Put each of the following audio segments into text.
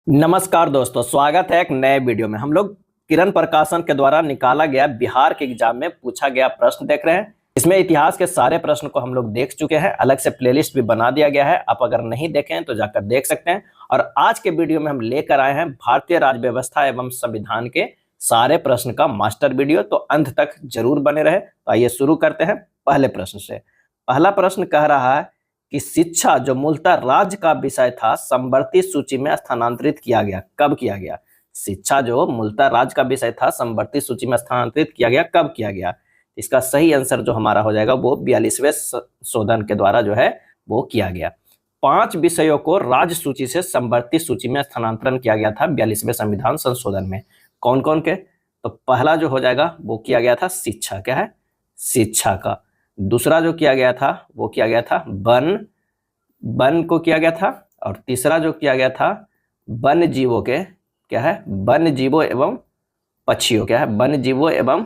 नमस्कार दोस्तों, स्वागत है एक नए वीडियो में। हम लोग किरण प्रकाशन के द्वारा निकाला गया बिहार के एग्जाम में पूछा गया प्रश्न देख रहे हैं। इसमें इतिहास के सारे प्रश्न को हम लोग देख चुके हैं, अलग से प्लेलिस्ट भी बना दिया गया है। आप अगर नहीं देखें तो जाकर देख सकते हैं। और आज के वीडियो में हम लेकर आए हैं भारतीय राज्य व्यवस्था एवं संविधान के सारे प्रश्न का मास्टर वीडियो, तो अंत तक जरूर बने रहे। तो आइए शुरू करते हैं पहले प्रश्न से। पहला प्रश्न कह रहा है कि शिक्षा जो मूलतः राज्य का विषय था समवर्ती सूची में स्थानांतरित किया गया। कब किया गया? शिक्षा जो मूलतः राज्य का विषय था समवर्ती सूची में स्थानांतरित किया गया, कब किया गया? इसका सही आंसर जो हमारा हो जाएगा वो 42वें संशोधन के द्वारा जो है वो किया गया। 5 विषयों को राज्य सूची से समवर्ती सूची में स्थानांतरण किया गया था 42वें संविधान संशोधन में। कौन कौन के? तो पहला जो हो जाएगा वो किया गया था शिक्षा। क्या है? शिक्षा का। दूसरा जो किया गया था वो किया गया था वन को किया गया था। और तीसरा जो किया गया था वन्य जीवों के, क्या है? वन्य जीवों एवं पक्षियों, क्या है? वन्य जीवों एवं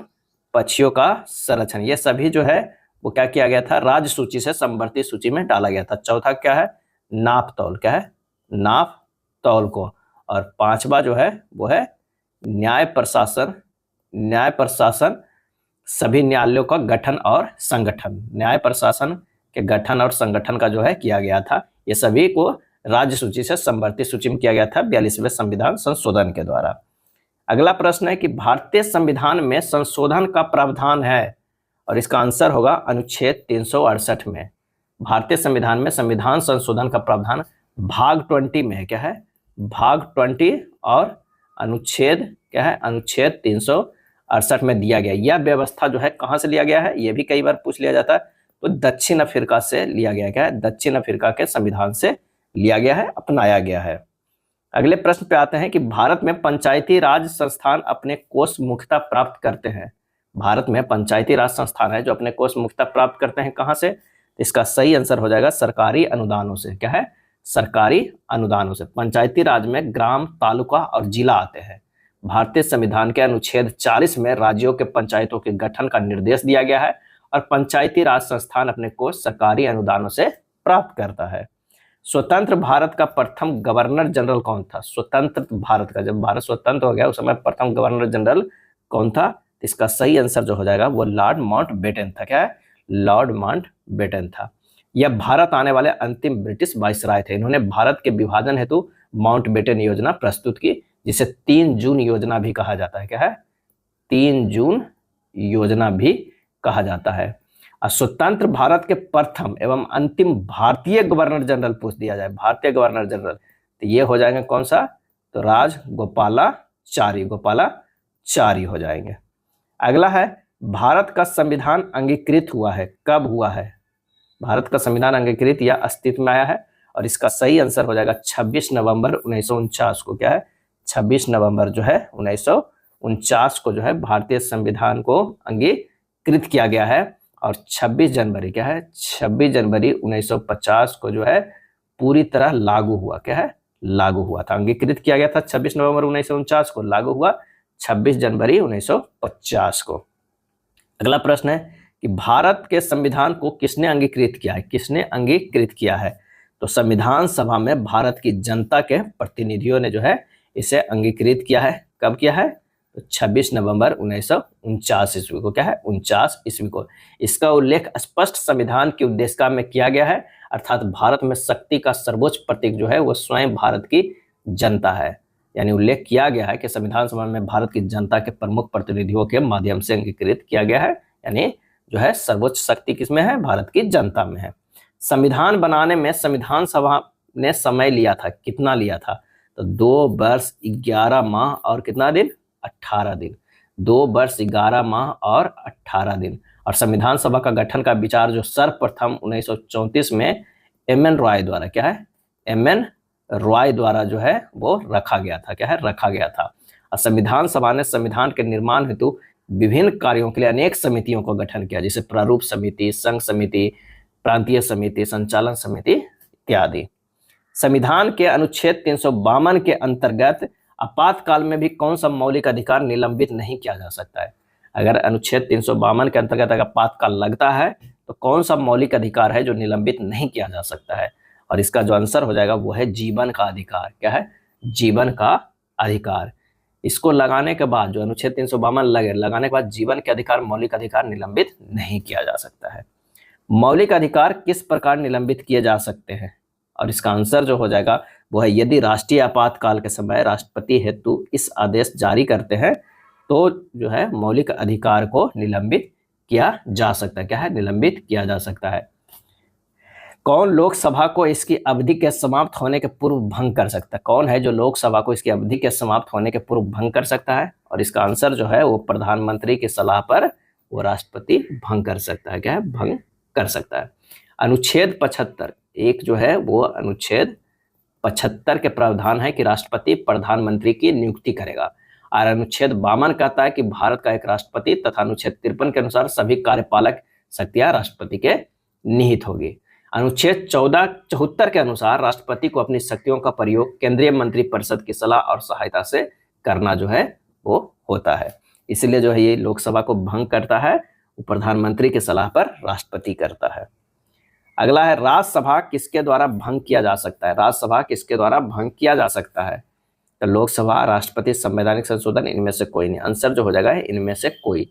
पक्षियों का संरक्षण। ये सभी जो है वो क्या किया गया था? राज्य सूची से समवर्ती सूची में डाला गया था। चौथा क्या है? नाप तौल। क्या है? नाप तौल को। और पांचवा जो है वो है न्याय प्रशासन। न्याय प्रशासन सभी न्यायालयों का गठन और संगठन। न्याय प्रशासन के गठन और संगठन का जो है किया गया था। ये सभी को राज्य सूची से समवर्ती सूची में किया गया था 42वें संविधान संशोधन के द्वारा। अगला प्रश्न है कि भारतीय संविधान में संशोधन का प्रावधान है, और इसका आंसर होगा अनुच्छेद 368 में। भारतीय संविधान में संविधान संशोधन का प्रावधान भाग 20 में है। क्या है? भाग 20 और अनुच्छेद, क्या है? अनुच्छेद 368 में दिया गया। यह व्यवस्था जो है कहां से लिया गया है? यह भी कई बार पूछ लिया जाता है। तो दक्षिण अफ्रीका से लिया गया। क्या है? दक्षिण अफ्रीका के संविधान से लिया गया है, अपनाया गया है। अगले प्रश्न पे आते हैं कि भारत में पंचायती राज संस्थान अपने कोष मुख्यतः प्राप्त करते हैं। भारत में पंचायती राज संस्थान है जो अपने कोष मुख्यतः प्राप्त करते हैं कहां से? इसका सही आंसर हो जाएगा सरकारी अनुदानों से। क्या है? सरकारी अनुदानों से। पंचायती राज में ग्राम, तालुका और जिला आते हैं। भारतीय संविधान के अनुच्छेद 40 में राज्यों के पंचायतों के गठन का निर्देश दिया गया है, और पंचायती राज संस्थान अपने को सरकारी अनुदानों से प्राप्त करता है। स्वतंत्र भारत का प्रथम गवर्नर जनरल कौन था? स्वतंत्र भारत का, जब भारत स्वतंत्र हो गया उस समय प्रथम गवर्नर जनरल कौन था? इसका सही आंसर जो हो जाएगा वो लॉर्ड माउंटबेटन था। क्या है? लॉर्ड माउंटबेटन था। यह भारत आने वाले अंतिम ब्रिटिश वाइसराय थे। इन्होंने भारत के विभाजन हेतु माउंटबेटन योजना प्रस्तुत की, जिसे 3 जून योजना भी कहा जाता है। क्या है? 3 जून योजना भी कहा जाता है। और स्वतंत्र भारत के प्रथम एवं अंतिम भारतीय गवर्नर जनरल पूछ दिया जाए, भारतीय गवर्नर जनरल, तो ये हो जाएंगे कौन सा? तो राजगोपालाचारी, गोपालाचारी हो जाएंगे। अगला है भारत का संविधान अंगीकृत हुआ है, कब हुआ है? भारत का संविधान अंगीकृत या अस्तित्व में आया है, और इसका सही आंसर हो जाएगा 26 नवंबर 1949 को। क्या है? 26 नवंबर जो है 1949 को जो है भारतीय संविधान को अंगीकृत किया गया है। और 26 जनवरी, क्या है? 26 जनवरी 1950 को जो है पूरी तरह लागू हुआ। क्या है? लागू हुआ था। अंगीकृत किया गया था 26 नवंबर 1949 को, लागू हुआ 26 जनवरी 1950 को। अगला प्रश्न है कि भारत के संविधान को किसने अंगीकृत किया है? किसने अंगीकृत किया है? तो संविधान सभा में भारत की जनता के प्रतिनिधियों ने जो है इसे अंगीकृत किया है। कब किया है? तो 26 नवंबर 1949 ईस्वी को। क्या है? 49 ईस्वी को। इसका उल्लेख स्पष्ट संविधान की उद्देशिका में किया गया है, अर्थात भारत में शक्ति का सर्वोच्च प्रतीक जो है वो स्वयं भारत की जनता है। यानी उल्लेख किया गया है कि संविधान सभा में भारत की जनता के प्रमुख प्रतिनिधियों के माध्यम से अंगीकृत किया गया है। यानी जो है सर्वोच्च शक्ति किसमें है? भारत की जनता में है। संविधान बनाने में संविधान सभा ने समय लिया था, कितना लिया था? तो 2 वर्ष 11 माह और कितना दिन? 18 दिन। 2 वर्ष 11 माह और 18 दिन। और संविधान सभा का गठन का विचार जो सर्वप्रथम 1934 में एम.एन. रॉय द्वारा, क्या है? एम.एन. रॉय द्वारा जो है वो रखा गया था। क्या है? रखा गया था। और संविधान सभा ने संविधान के निर्माण हेतु विभिन्न कार्यों के लिए अनेक समितियों का गठन किया, जैसे प्रारूप समिति, संघ समिति, प्रांतीय समिति, संचालन समिति इत्यादि। संविधान के अनुच्छेद 352 के अंतर्गत आपातकाल में भी कौन सा मौलिक अधिकार निलंबित नहीं किया जा सकता है? अगर अनुच्छेद 352 के अंतर्गत अगर आपातकाल लगता है तो कौन सा मौलिक अधिकार है जो निलंबित नहीं किया जा सकता है? और इसका जो आंसर हो जाएगा वो है जीवन का अधिकार। क्या है? जीवन का अधिकार। इसको लगाने के बाद जो अनुच्छेद 352 लगाने के बाद जीवन के अधिकार, मौलिक अधिकार निलंबित नहीं किया जा सकता है। मौलिक अधिकार किस प्रकार निलंबित किए जा सकते हैं, और इसका आंसर जो हो जाएगा वो है यदि राष्ट्रीय आपातकाल के समय राष्ट्रपति हेतु इस आदेश जारी करते हैं तो जो है मौलिक अधिकार को निलंबित किया जा सकता है। क्या है? निलंबित किया जा सकता है। कौन लोकसभा को इसकी अवधि के समाप्त होने के पूर्व भंग कर सकता है? कौन है जो लोकसभा को इसकी अवधि के समाप्त होने के पूर्व भंग कर सकता है? और इसका आंसर जो है वो प्रधानमंत्री की सलाह पर वो राष्ट्रपति भंग कर सकता है। क्या है? भंग कर सकता है। अनुच्छेद 75 एक जो है वो अनुच्छेद 75 के प्रावधान है कि राष्ट्रपति प्रधानमंत्री की नियुक्ति करेगा, और अनुच्छेद 52 कहता है कि भारत का एक राष्ट्रपति, तथा अनुच्छेद 53 के अनुसार सभी कार्यपालक शक्तियां राष्ट्रपति के निहित होगी। अनुच्छेद 74 के अनुसार राष्ट्रपति को अपनी शक्तियों का प्रयोग केंद्रीय मंत्रिपरिषद की सलाह और सहायता से करना जो है वो होता है। इसलिए जो है ये लोकसभा को भंग करता है, वो प्रधानमंत्री की सलाह पर राष्ट्रपति करता है। अगला है राज्यसभा किसके द्वारा भंग किया जा सकता है? राज्यसभा किसके द्वारा भंग किया जा सकता है? तो लोकसभा, राष्ट्रपति, संवैधानिक संशोधन, इनमें से कोई नहीं। आंसर जो हो जाएगा है इनमें से कोई।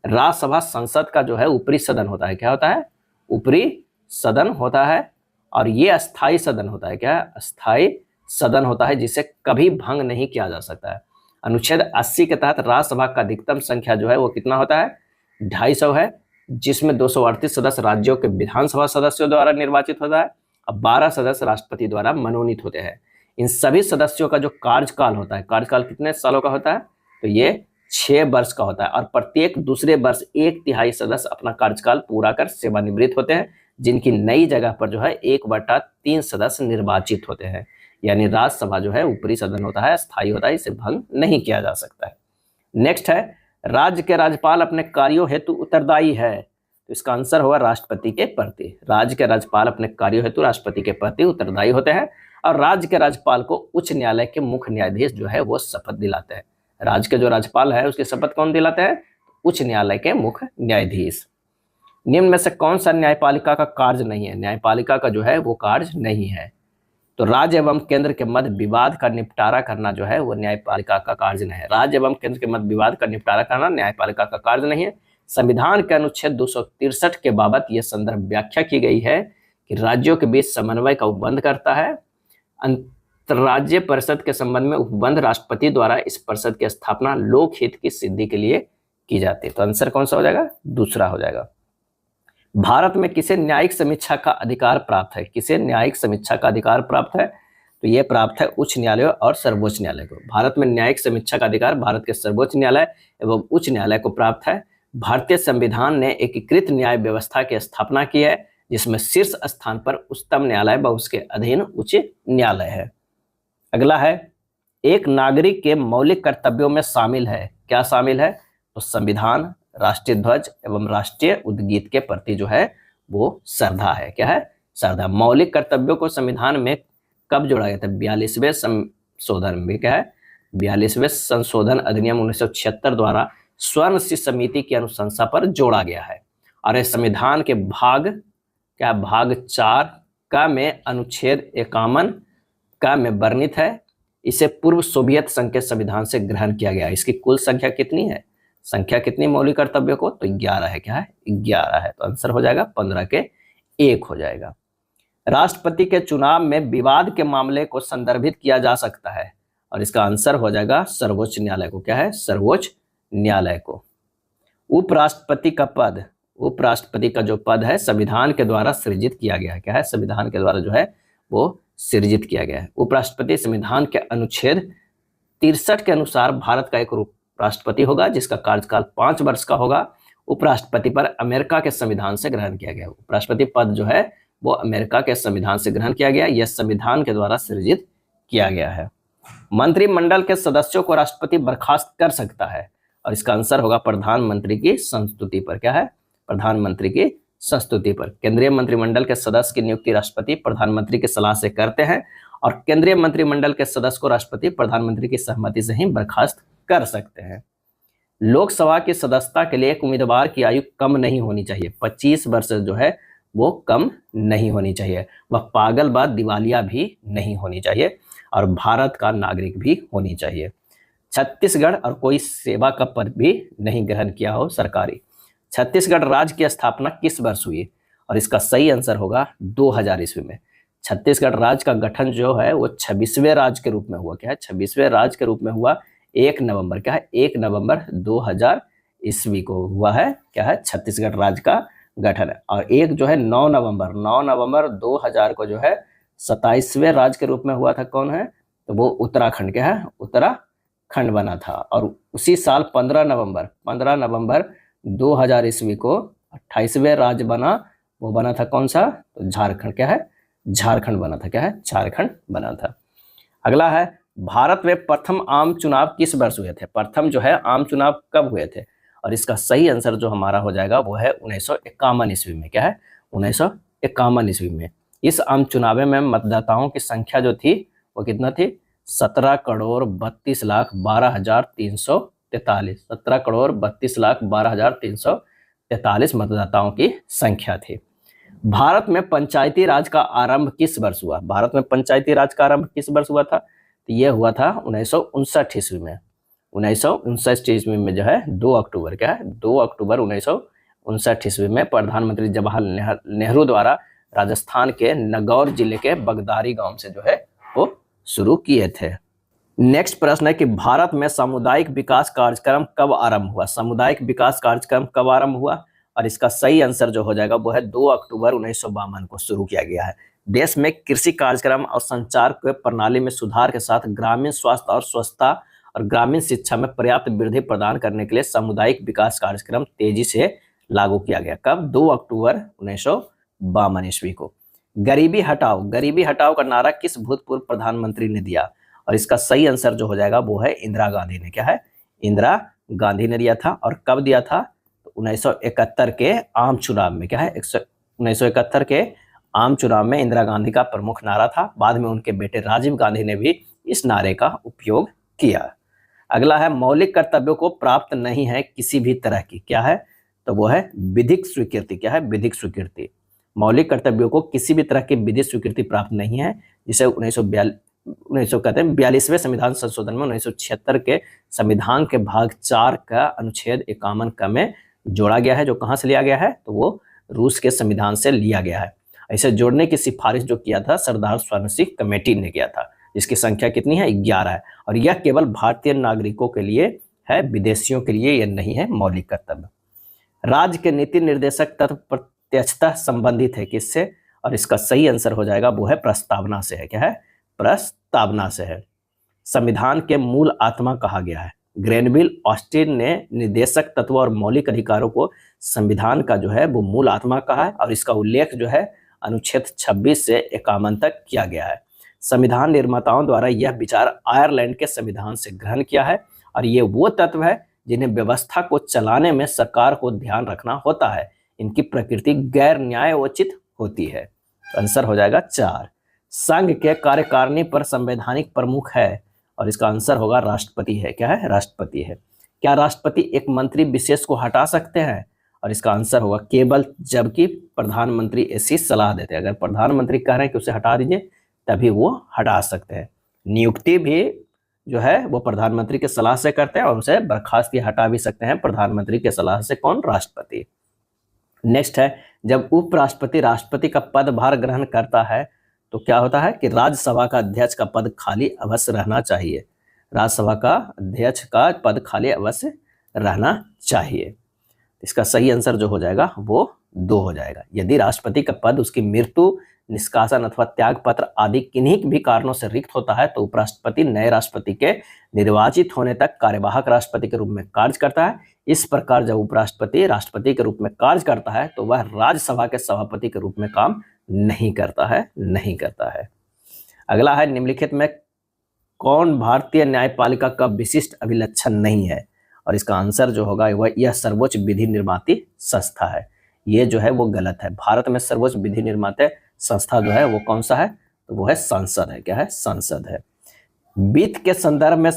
राज्यसभा संसद का जो है ऊपरी सदन होता है। क्या होता है? ऊपरी सदन होता है, और ये अस्थाई सदन होता है। क्या? अस्थाई सदन होता है जिसे कभी भंग नहीं किया जा सकता है। अनुच्छेद 80 के तहत राज्यसभा का अधिकतम संख्या जो है वो कितना होता है? 250 है, जिसमें 238 सदस्य राज्यों के विधानसभा सदस्यों द्वारा निर्वाचित होता है, और 12 सदस्य राष्ट्रपति द्वारा मनोनीत होते हैं। इन सभी सदस्यों का जो कार्यकाल होता है, कार्यकाल कितने सालों का होता है? तो ये 6 वर्ष का होता है, और प्रत्येक दूसरे वर्ष 1/3 सदस्य अपना कार्यकाल पूरा कर सेवानिवृत्त होते हैं, जिनकी नई जगह पर जो है 1/3 सदस्य निर्वाचित होते हैं। यानी राज्यसभा जो है ऊपरी सदन होता है, स्थायी होता है, इसे भंग नहीं किया जा सकता है। नेक्स्ट है राज्य के राज्यपाल अपने कार्यों हेतु उत्तरदायी है। तो इसका आंसर होगा राष्ट्रपति के प्रति। राज्य के राज्यपाल अपने कार्यों हेतु राष्ट्रपति के प्रति उत्तरदायी होते हैं, और राज्य के राज्यपाल को उच्च न्यायालय के मुख्य न्यायाधीश जो है वो शपथ दिलाते हैं। राज्य के जो राज्यपाल है उसकी शपथ कौन दिलाते हैं? उच्च न्यायालय के मुख्य न्यायाधीश। निम्न में से कौन सा न्यायपालिका का कार्य नहीं है? न्यायपालिका का जो है वो कार्य नहीं है। तो राज्य एवं केंद्र के मध्य विवाद का निपटारा करना जो है वो न्यायपालिका का कार्य नहीं है। राज्य एवं केंद्र के मध्य विवाद का निपटारा करना न्यायपालिका का कार्य नहीं है। संविधान के अनुच्छेद 263 के बाबत यह संदर्भ व्याख्या की गई है कि राज्यों के बीच समन्वय का उपबंध करता है। अंतर्राज्यीय परिषद के संबंध में उपबंध राष्ट्रपति द्वारा इस परिषद की स्थापना लोकहित की सिद्धि के लिए की जाती है। तो आंसर कौन सा हो जाएगा? दूसरा हो जाएगा। भारत में किसे न्यायिक समीक्षा का अधिकार प्राप्त है? किसे न्यायिक समीक्षा का अधिकार प्राप्त है? तो यह प्राप्त है उच्च न्यायालय और सर्वोच्च न्यायालय को। भारत में न्यायिक समीक्षा का अधिकार भारत के सर्वोच्च न्यायालय एवं उच्च न्यायालय को प्राप्त है। भारतीय संविधान ने एकीकृत न्याय व्यवस्था की स्थापना की है, जिसमें शीर्ष स्थान पर उच्चतम न्यायालय व उसके अधीन उच्च न्यायालय है। अगला है एक नागरिक के मौलिक कर्तव्यों में शामिल है। क्या शामिल है? तो संविधान, राष्ट्रीय ध्वज एवं राष्ट्रीय उद्गीत के प्रति जो है वो श्रद्धा है। क्या है? श्रद्धा। मौलिक कर्तव्यों को संविधान में कब जोड़ा गया था? 42वें संशोधन में। क्या है? 42वें संशोधन अधिनियम 1976 द्वारा स्वर्ण शिष्य समिति की अनुशंसा पर जोड़ा गया है, और इस संविधान के भाग 4 का में अनुच्छेद 51 का में वर्णित है। इसे पूर्व सोवियत संघ के संविधान से ग्रहण किया गया। इसकी कुल संख्या कितनी है? संख्या कितनी मौलिक कर्तव्यों को? तो 11 है। क्या है? 11 है। तो आंसर हो जाएगा 15 के 1 हो जाएगा। राष्ट्रपति के चुनाव में विवाद के मामले को संदर्भित किया जा सकता है, और इसका आंसर हो जाएगा सर्वोच्च न्यायालय को। क्या है? सर्वोच्च न्यायालय को। उपराष्ट्रपति का पद, उपराष्ट्रपति का जो पद है संविधान के द्वारा सृजित किया गया है। क्या है? संविधान के द्वारा जो है वो सृजित किया गया है। उपराष्ट्रपति संविधान के अनुच्छेद 63 के अनुसार भारत का एक राष्ट्रपति होगा, जिसका कार्यकाल 5 वर्ष का होगा। उपराष्ट्रपति पर अमेरिका के संविधान से ग्रहण किया गया। उपराष्ट्रपति पद जो है वो अमेरिका के संविधान से ग्रहण किया गया। यह संविधान के द्वारा सृजित किया गया है। मंत्रिमंडल के सदस्यों को राष्ट्रपति बर्खास्त कर सकता है, और इसका आंसर होगा प्रधानमंत्री की संस्तुति पर। क्या है? प्रधानमंत्री की संस्तुति पर। केंद्रीय मंत्रिमंडल के सदस्य की नियुक्ति राष्ट्रपति प्रधानमंत्री की सलाह से करते हैं, और केंद्रीय मंत्रिमंडल के सदस्य को राष्ट्रपति प्रधानमंत्री की सहमति से ही बर्खास्त कर सकते हैं। लोकसभा की सदस्यता के लिए एक उम्मीदवार की आयु कम नहीं होनी चाहिए। 25 वर्ष जो है वो कम नहीं होनी चाहिए। वह पागल व दिवालिया भी नहीं होनी चाहिए। और भारत का नागरिक भी होनी चाहिए। छत्तीसगढ़ और कोई सेवा का पद भी नहीं ग्रहण किया हो सरकारी। छत्तीसगढ़ राज्य की स्थापना किस वर्ष हुई? और इसका सही आंसर होगा 2000 ईस्वी में। छत्तीसगढ़ राज्य का गठन जो है वो 26वें राज्य के रूप में हुआ। क्या है? 26वें राज्य के रूप में हुआ 1 नवंबर। क्या है? 1 नवंबर 2000 ईस्वी को हुआ है। क्या है? छत्तीसगढ़ राज्य का गठन है। और एक जो है 9 नवंबर 2000 को जो है 27वें राज्य के रूप में हुआ था। कौन है? तो वो उत्तराखंड। क्या है? उत्तराखंड बना था। और उसी साल 15 नवंबर 2000 ईस्वी को 28वें राज्य बना। वो बना था कौन सा? तो झारखंड। क्या है? झारखंड बना था। क्या है? झारखंड बना था। अगला है, भारत में प्रथम आम चुनाव किस वर्ष हुए थे? प्रथम जो है आम चुनाव कब हुए थे? और इसका सही आंसर जो हमारा हो जाएगा वो है 1951 ईस्वी में। क्या है? 1951 ईस्वी में। इस आम चुनाव में मतदाताओं की संख्या जो थी वो कितना थी? 17,32,12,343। 17,32,12,343 मतदाताओं की संख्या थी। भारत में पंचायती राज का आरंभ किस वर्ष हुआ? भारत में पंचायती राज का आरंभ किस वर्ष हुआ था? तो यह हुआ था 1959 ईस्वी में। 1959 ईस्वी में जो है 2 अक्टूबर। क्या है? 2 अक्टूबर 1959 ईस्वी में प्रधानमंत्री जवाहरलाल नेहरू द्वारा राजस्थान के नागौर जिले के बगदारी गांव से जो है वो शुरू किए थे। नेक्स्ट प्रश्न है कि भारत में सामुदायिक विकास कार्यक्रम कब आरंभ हुआ? सामुदायिक विकास कार्यक्रम कब आरंभ हुआ? और इसका सही आंसर जो हो जाएगा वो है 2 अक्टूबर 1952 को शुरू किया गया है। देश में कृषि कार्यक्रम और संचार के प्रणाली में सुधार के साथ ग्रामीण स्वास्थ्य और स्वच्छता और ग्रामीण शिक्षा में पर्याप्त वृद्धि प्रदान करने के लिए सामुदायिक विकास कार्यक्रम तेजी से लागू किया गया। कब? 2 अक्टूबर 1952 ईस्वी को। गरीबी हटाओ का नारा किस भूतपूर्व प्रधानमंत्री ने दिया? और इसका सही आंसर जो हो जाएगा वो है इंदिरा गांधी ने। क्या है? इंदिरा गांधी ने दिया था। और कब दिया था? तो 1971 के आम चुनाव में। क्या है? 1971 के आम चुनाव में इंदिरा गांधी का प्रमुख नारा था। बाद में उनके बेटे राजीव गांधी ने भी इस नारे का उपयोग किया। अगला है, मौलिक कर्तव्यों को प्राप्त नहीं है किसी भी तरह की। क्या है? तो वो है विधिक स्वीकृति। क्या है? विधिक स्वीकृति। मौलिक कर्तव्यों को किसी भी तरह की विधिक स्वीकृति प्राप्त नहीं है, जिसे 42वें संविधान संशोधन में 1976 के संविधान के भाग 4 का अनुच्छेद 51 क में जोड़ा गया है। जो कहां से लिया गया है? तो वो रूस के संविधान से लिया गया है। इसे जोड़ने की सिफारिश जो किया था सरदार स्वर्ण सिंह कमेटी ने किया था, जिसकी संख्या कितनी है? 11 है। और यह केवल भारतीय नागरिकों के लिए है, विदेशियों के लिए यह नहीं है मौलिक कर्तव्य। राज्य के नीति निर्देशक तत्व प्रत्यक्षतः संबंधित है किससे? और इसका सही आंसर हो जाएगा वो है प्रस्तावना से है। क्या है? प्रस्तावना से है। संविधान के मूल आत्मा कहा गया है। ग्रेनविल ऑस्टिन ने निर्देशक तत्व और मौलिक अधिकारों को संविधान का जो है वो मूल आत्मा कहा है। और इसका उल्लेख जो है अनुच्छेद 26 से 51 तक किया गया है। संविधान निर्माताओं द्वारा यह विचार आयरलैंड के संविधान से ग्रहण किया है। और ये वो तत्व है जिन्हें व्यवस्था को चलाने में सरकार को ध्यान रखना होता है। इनकी प्रकृति गैर न्यायोचित होती है। आंसर हो जाएगा 4। संघ के कार्यकारिणी पर संवैधानिक प्रमुख है। और इसका आंसर होगा राष्ट्रपति है। क्या है? राष्ट्रपति है। क्या राष्ट्रपति एक मंत्री विशेष को हटा सकते हैं? और इसका आंसर होगा केवल जबकि प्रधानमंत्री ऐसी सलाह देते हैं। अगर प्रधानमंत्री कह रहे हैं कि उसे हटा दीजिए तभी वो हटा सकते हैं। नियुक्ति भी जो है वो प्रधानमंत्री के सलाह से करते हैं और उसे बर्खास्त या हटा भी सकते हैं प्रधानमंत्री के सलाह से। कौन? राष्ट्रपति। नेक्स्ट है, जब उपराष्ट्रपति राष्ट्रपति का पदभार ग्रहण करता है तो क्या होता है कि राज्यसभा का अध्यक्ष का पद खाली अवश्य रहना चाहिए। राज्यसभा का अध्यक्ष का पद खाली अवश्य रहना चाहिए। इसका सही आंसर जो हो जाएगा वो 2 हो जाएगा। यदि राष्ट्रपति का पद उसकी मृत्यु, निष्कासन अथवा त्याग पत्र आदि किन्हीं भी कारणों से रिक्त होता है तो उपराष्ट्रपति नए राष्ट्रपति के निर्वाचित होने तक कार्यवाहक राष्ट्रपति के रूप में कार्य करता है। इस प्रकार जब उपराष्ट्रपति राष्ट्रपति के रूप में कार्य करता है तो वह राज्यसभा के सभापति के रूप में काम नहीं करता है। अगला है, निम्नलिखित में कौन भारतीय न्यायपालिका का विशिष्ट अभिलक्षण नहीं है? और इसका आंसर जो होगा वह यह सर्वोच्च विधि निर्माती संस्था है। ये जो है वो गलत है। भारत में सर्वोच्च विधि निर्माता संस्था जो है वो कौन सा है? तो वो है संसद है। क्या है? संसद है। वित्त के संदर्भ में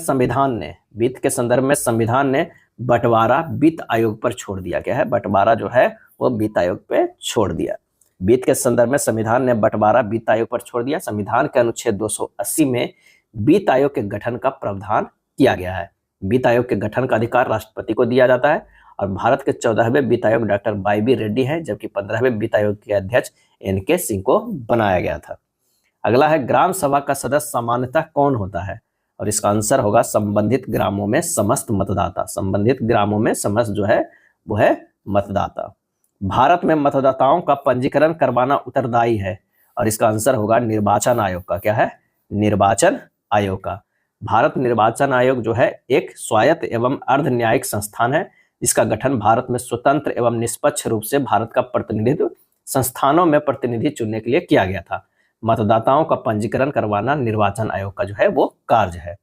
संविधान ने बंटवारा वित्त आयोग पर छोड़ दिया। क्या है? बंटवारा जो है वो वित्त आयोग पे छोड़ दिया। वित्त के संदर्भ में संविधान ने बंटवारा वित्त आयोग पर छोड़ दिया। संविधान के अनुच्छेद 280 में वित्त आयोग के गठन का प्रावधान किया गया है। वित्त आयोग के गठन का अधिकार राष्ट्रपति को दिया जाता है और भारत के 14वें वित्त आयोग डॉक्टर वाई.बी. रेड्डी हैं, जबकि 15वें वित्त आयोग के अध्यक्ष एन.के. सिंह को बनाया गया था। अगला है ग्राम सभा का सदस्य सामान्यतः कौन होता है, और इसका आंसर होगा संबंधित ग्रामों में समस्त मतदाता। संबंधित ग्रामों में समस्त जो है वो है मतदाता। भारत में मतदाताओं का पंजीकरण करवाना उत्तरदायी है, और इसका आंसर होगा निर्वाचन आयोग का। क्या है? निर्वाचन आयोग का। भारत निर्वाचन आयोग जो है एक स्वायत्त एवं अर्ध न्यायिक संस्थान है, जिसका गठन भारत में स्वतंत्र एवं निष्पक्ष रूप से भारत का प्रतिनिधित्व संस्थानों में प्रतिनिधि चुनने के लिए किया गया था। मतदाताओं का पंजीकरण करवाना निर्वाचन आयोग का जो है वो कार्य है।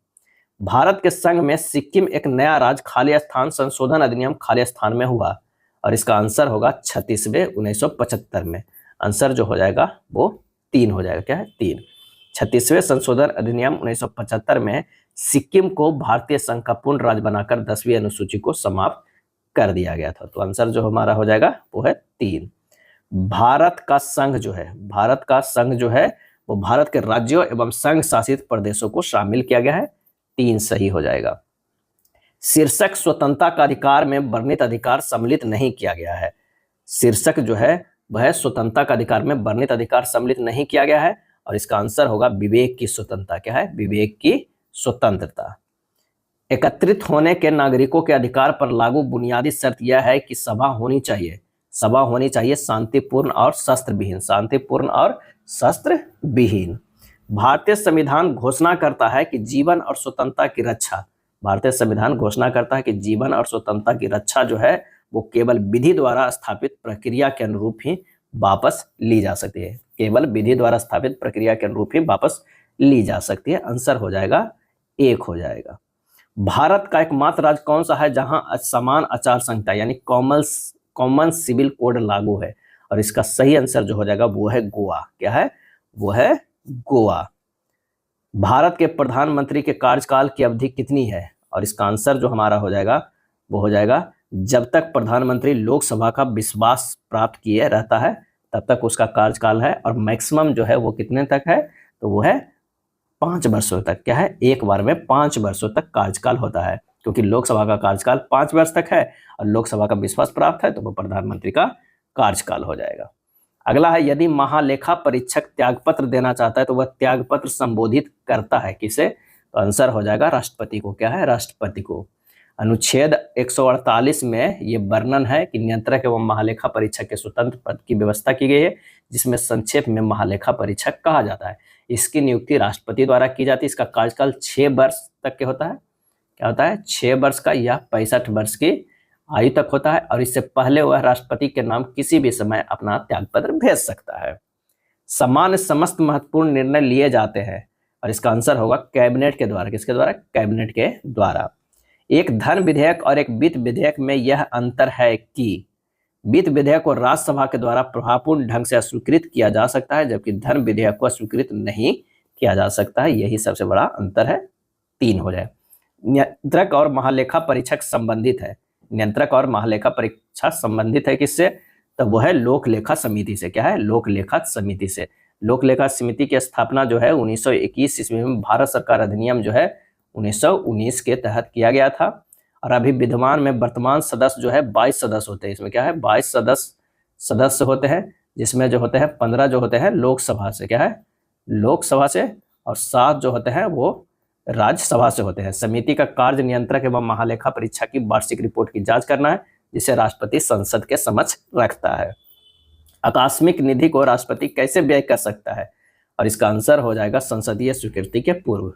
भारत के संघ में सिक्किम एक नया राज्य खाली स्थान संशोधन अधिनियम खाली स्थान में हुआ, और इसका आंसर होगा 36वें 1975 में। आंसर जो हो जाएगा वो 3 हो जाएगा। क्या है? 3। 36वें संशोधन अधिनियम 1975 में सिक्किम को भारतीय संघ का पूर्ण राज्य बनाकर 10वीं अनुसूची को समाप्त कर दिया गया था। तो आंसर जो हमारा हो जाएगा वो है 3। भारत का संघ जो है वो भारत के राज्यों एवं संघ शासित प्रदेशों को शामिल किया गया है। 3 सही हो जाएगा। शीर्षक स्वतंत्रता का अधिकार में वर्णित अधिकार सम्मिलित नहीं किया गया है। शीर्षक जो है वह स्वतंत्रता का अधिकार में वर्णित अधिकार सम्मिलित नहीं किया गया है, और इसका आंसर होगा विवेक की स्वतंत्रता। क्या है? विवेक की स्वतंत्रता। एकत्रित होने के नागरिकों के अधिकार पर लागू बुनियादी शर्त यह है कि सभा होनी चाहिए शांतिपूर्ण और शस्त्र विहीन। भारतीय संविधान घोषणा करता है कि जीवन और स्वतंत्रता की रक्षा जो है वो केवल विधि द्वारा स्थापित प्रक्रिया के अनुरूप ही वापस ली जा सकती है। आंसर हो जाएगा 1 हो जाएगा। भारत का एकमात्र राज्य कौन सा है जहां समान आचार संहिता यानी कॉमन सिविल कोड लागू है, और इसका सही आंसर जो हो जाएगा वो है गोवा। क्या है? वो है गोवा। भारत के प्रधानमंत्री के कार्यकाल की अवधि कितनी है, और इसका आंसर जो हमारा हो जाएगा वो हो जाएगा जब तक प्रधानमंत्री लोकसभा का विश्वास प्राप्त किए रहता है तब तक उसका कार्यकाल है, और मैक्सिमम जो है वो कितने तक है, तो वो है 5 वर्षों तक। क्या है? एक बार में 5 वर्षों तक कार्यकाल होता है, क्योंकि लोकसभा का कार्यकाल 5 वर्ष तक है और लोकसभा का विश्वास प्राप्त है तो वो प्रधानमंत्री का कार्यकाल हो जाएगा। अगला है यदि महालेखा परीक्षक त्यागपत्र देना चाहता है तो वह त्यागपत्र संबोधित करता है किसे, तो आंसर हो जाएगा राष्ट्रपति को। क्या है? राष्ट्रपति को। अनुच्छेद 148 में ये वर्णन है कि नियंत्रक एवं महालेखा परीक्षक के स्वतंत्र पद की व्यवस्था की गई है, जिसमें संक्षेप में महालेखा परीक्षक कहा जाता है। इसकी नियुक्ति राष्ट्रपति द्वारा की जाती है। इसका कार्यकाल 6 वर्ष तक के होता है। क्या होता है? 6 वर्ष का या 65 वर्ष की आयु तक होता है, और इससे पहले वह राष्ट्रपति के नाम किसी भी समय अपना त्यागपत्र भेज सकता है। सामान्य समस्त महत्वपूर्ण निर्णय लिए जाते हैं, और इसका आंसर होगा कैबिनेट के द्वारा। किसके द्वारा? कैबिनेट के द्वारा। एक धन विधेयक और एक वित्त विधेयक में यह अंतर है कि वित्त विधेयक को राज्यसभा के द्वारा प्रभावपूर्ण ढंग से अस्वीकृत किया जा सकता है, जबकि धन विधेयक को अस्वीकृत नहीं किया जा सकता है। यही सबसे बड़ा अंतर है। 3 हो जाए। नियंत्रक और महालेखा परीक्षक संबंधित है। नियंत्रक और महालेखा परीक्षा संबंधित है किससे, तो वो है लोक लेखा समिति से। क्या है? लोक लेखा समिति से। लोक लेखा समिति की स्थापना जो है 1921 ईस्वी में भारत सरकार अधिनियम जो है 1919 के तहत किया गया था, और अभी विद्यमान में वर्तमान सदस्य जो है 22 सदस्य होते हैं। इसमें क्या है? 22 सदस्य होते हैं, जिसमें जो होते हैं 15 जो होते हैं लोकसभा से। क्या है? लोकसभा से, और 7 जो होते हैं वो राज्यसभा से होते हैं। समिति का कार्य नियंत्रक एवं महालेखा परीक्षा की वार्षिक रिपोर्ट की जांच करना है, जिसे राष्ट्रपति संसद के समक्ष रखता है। आकस्मिक निधि को राष्ट्रपति कैसे व्यय कर सकता है, और इसका आंसर हो जाएगा संसदीय स्वीकृति के पूर्व।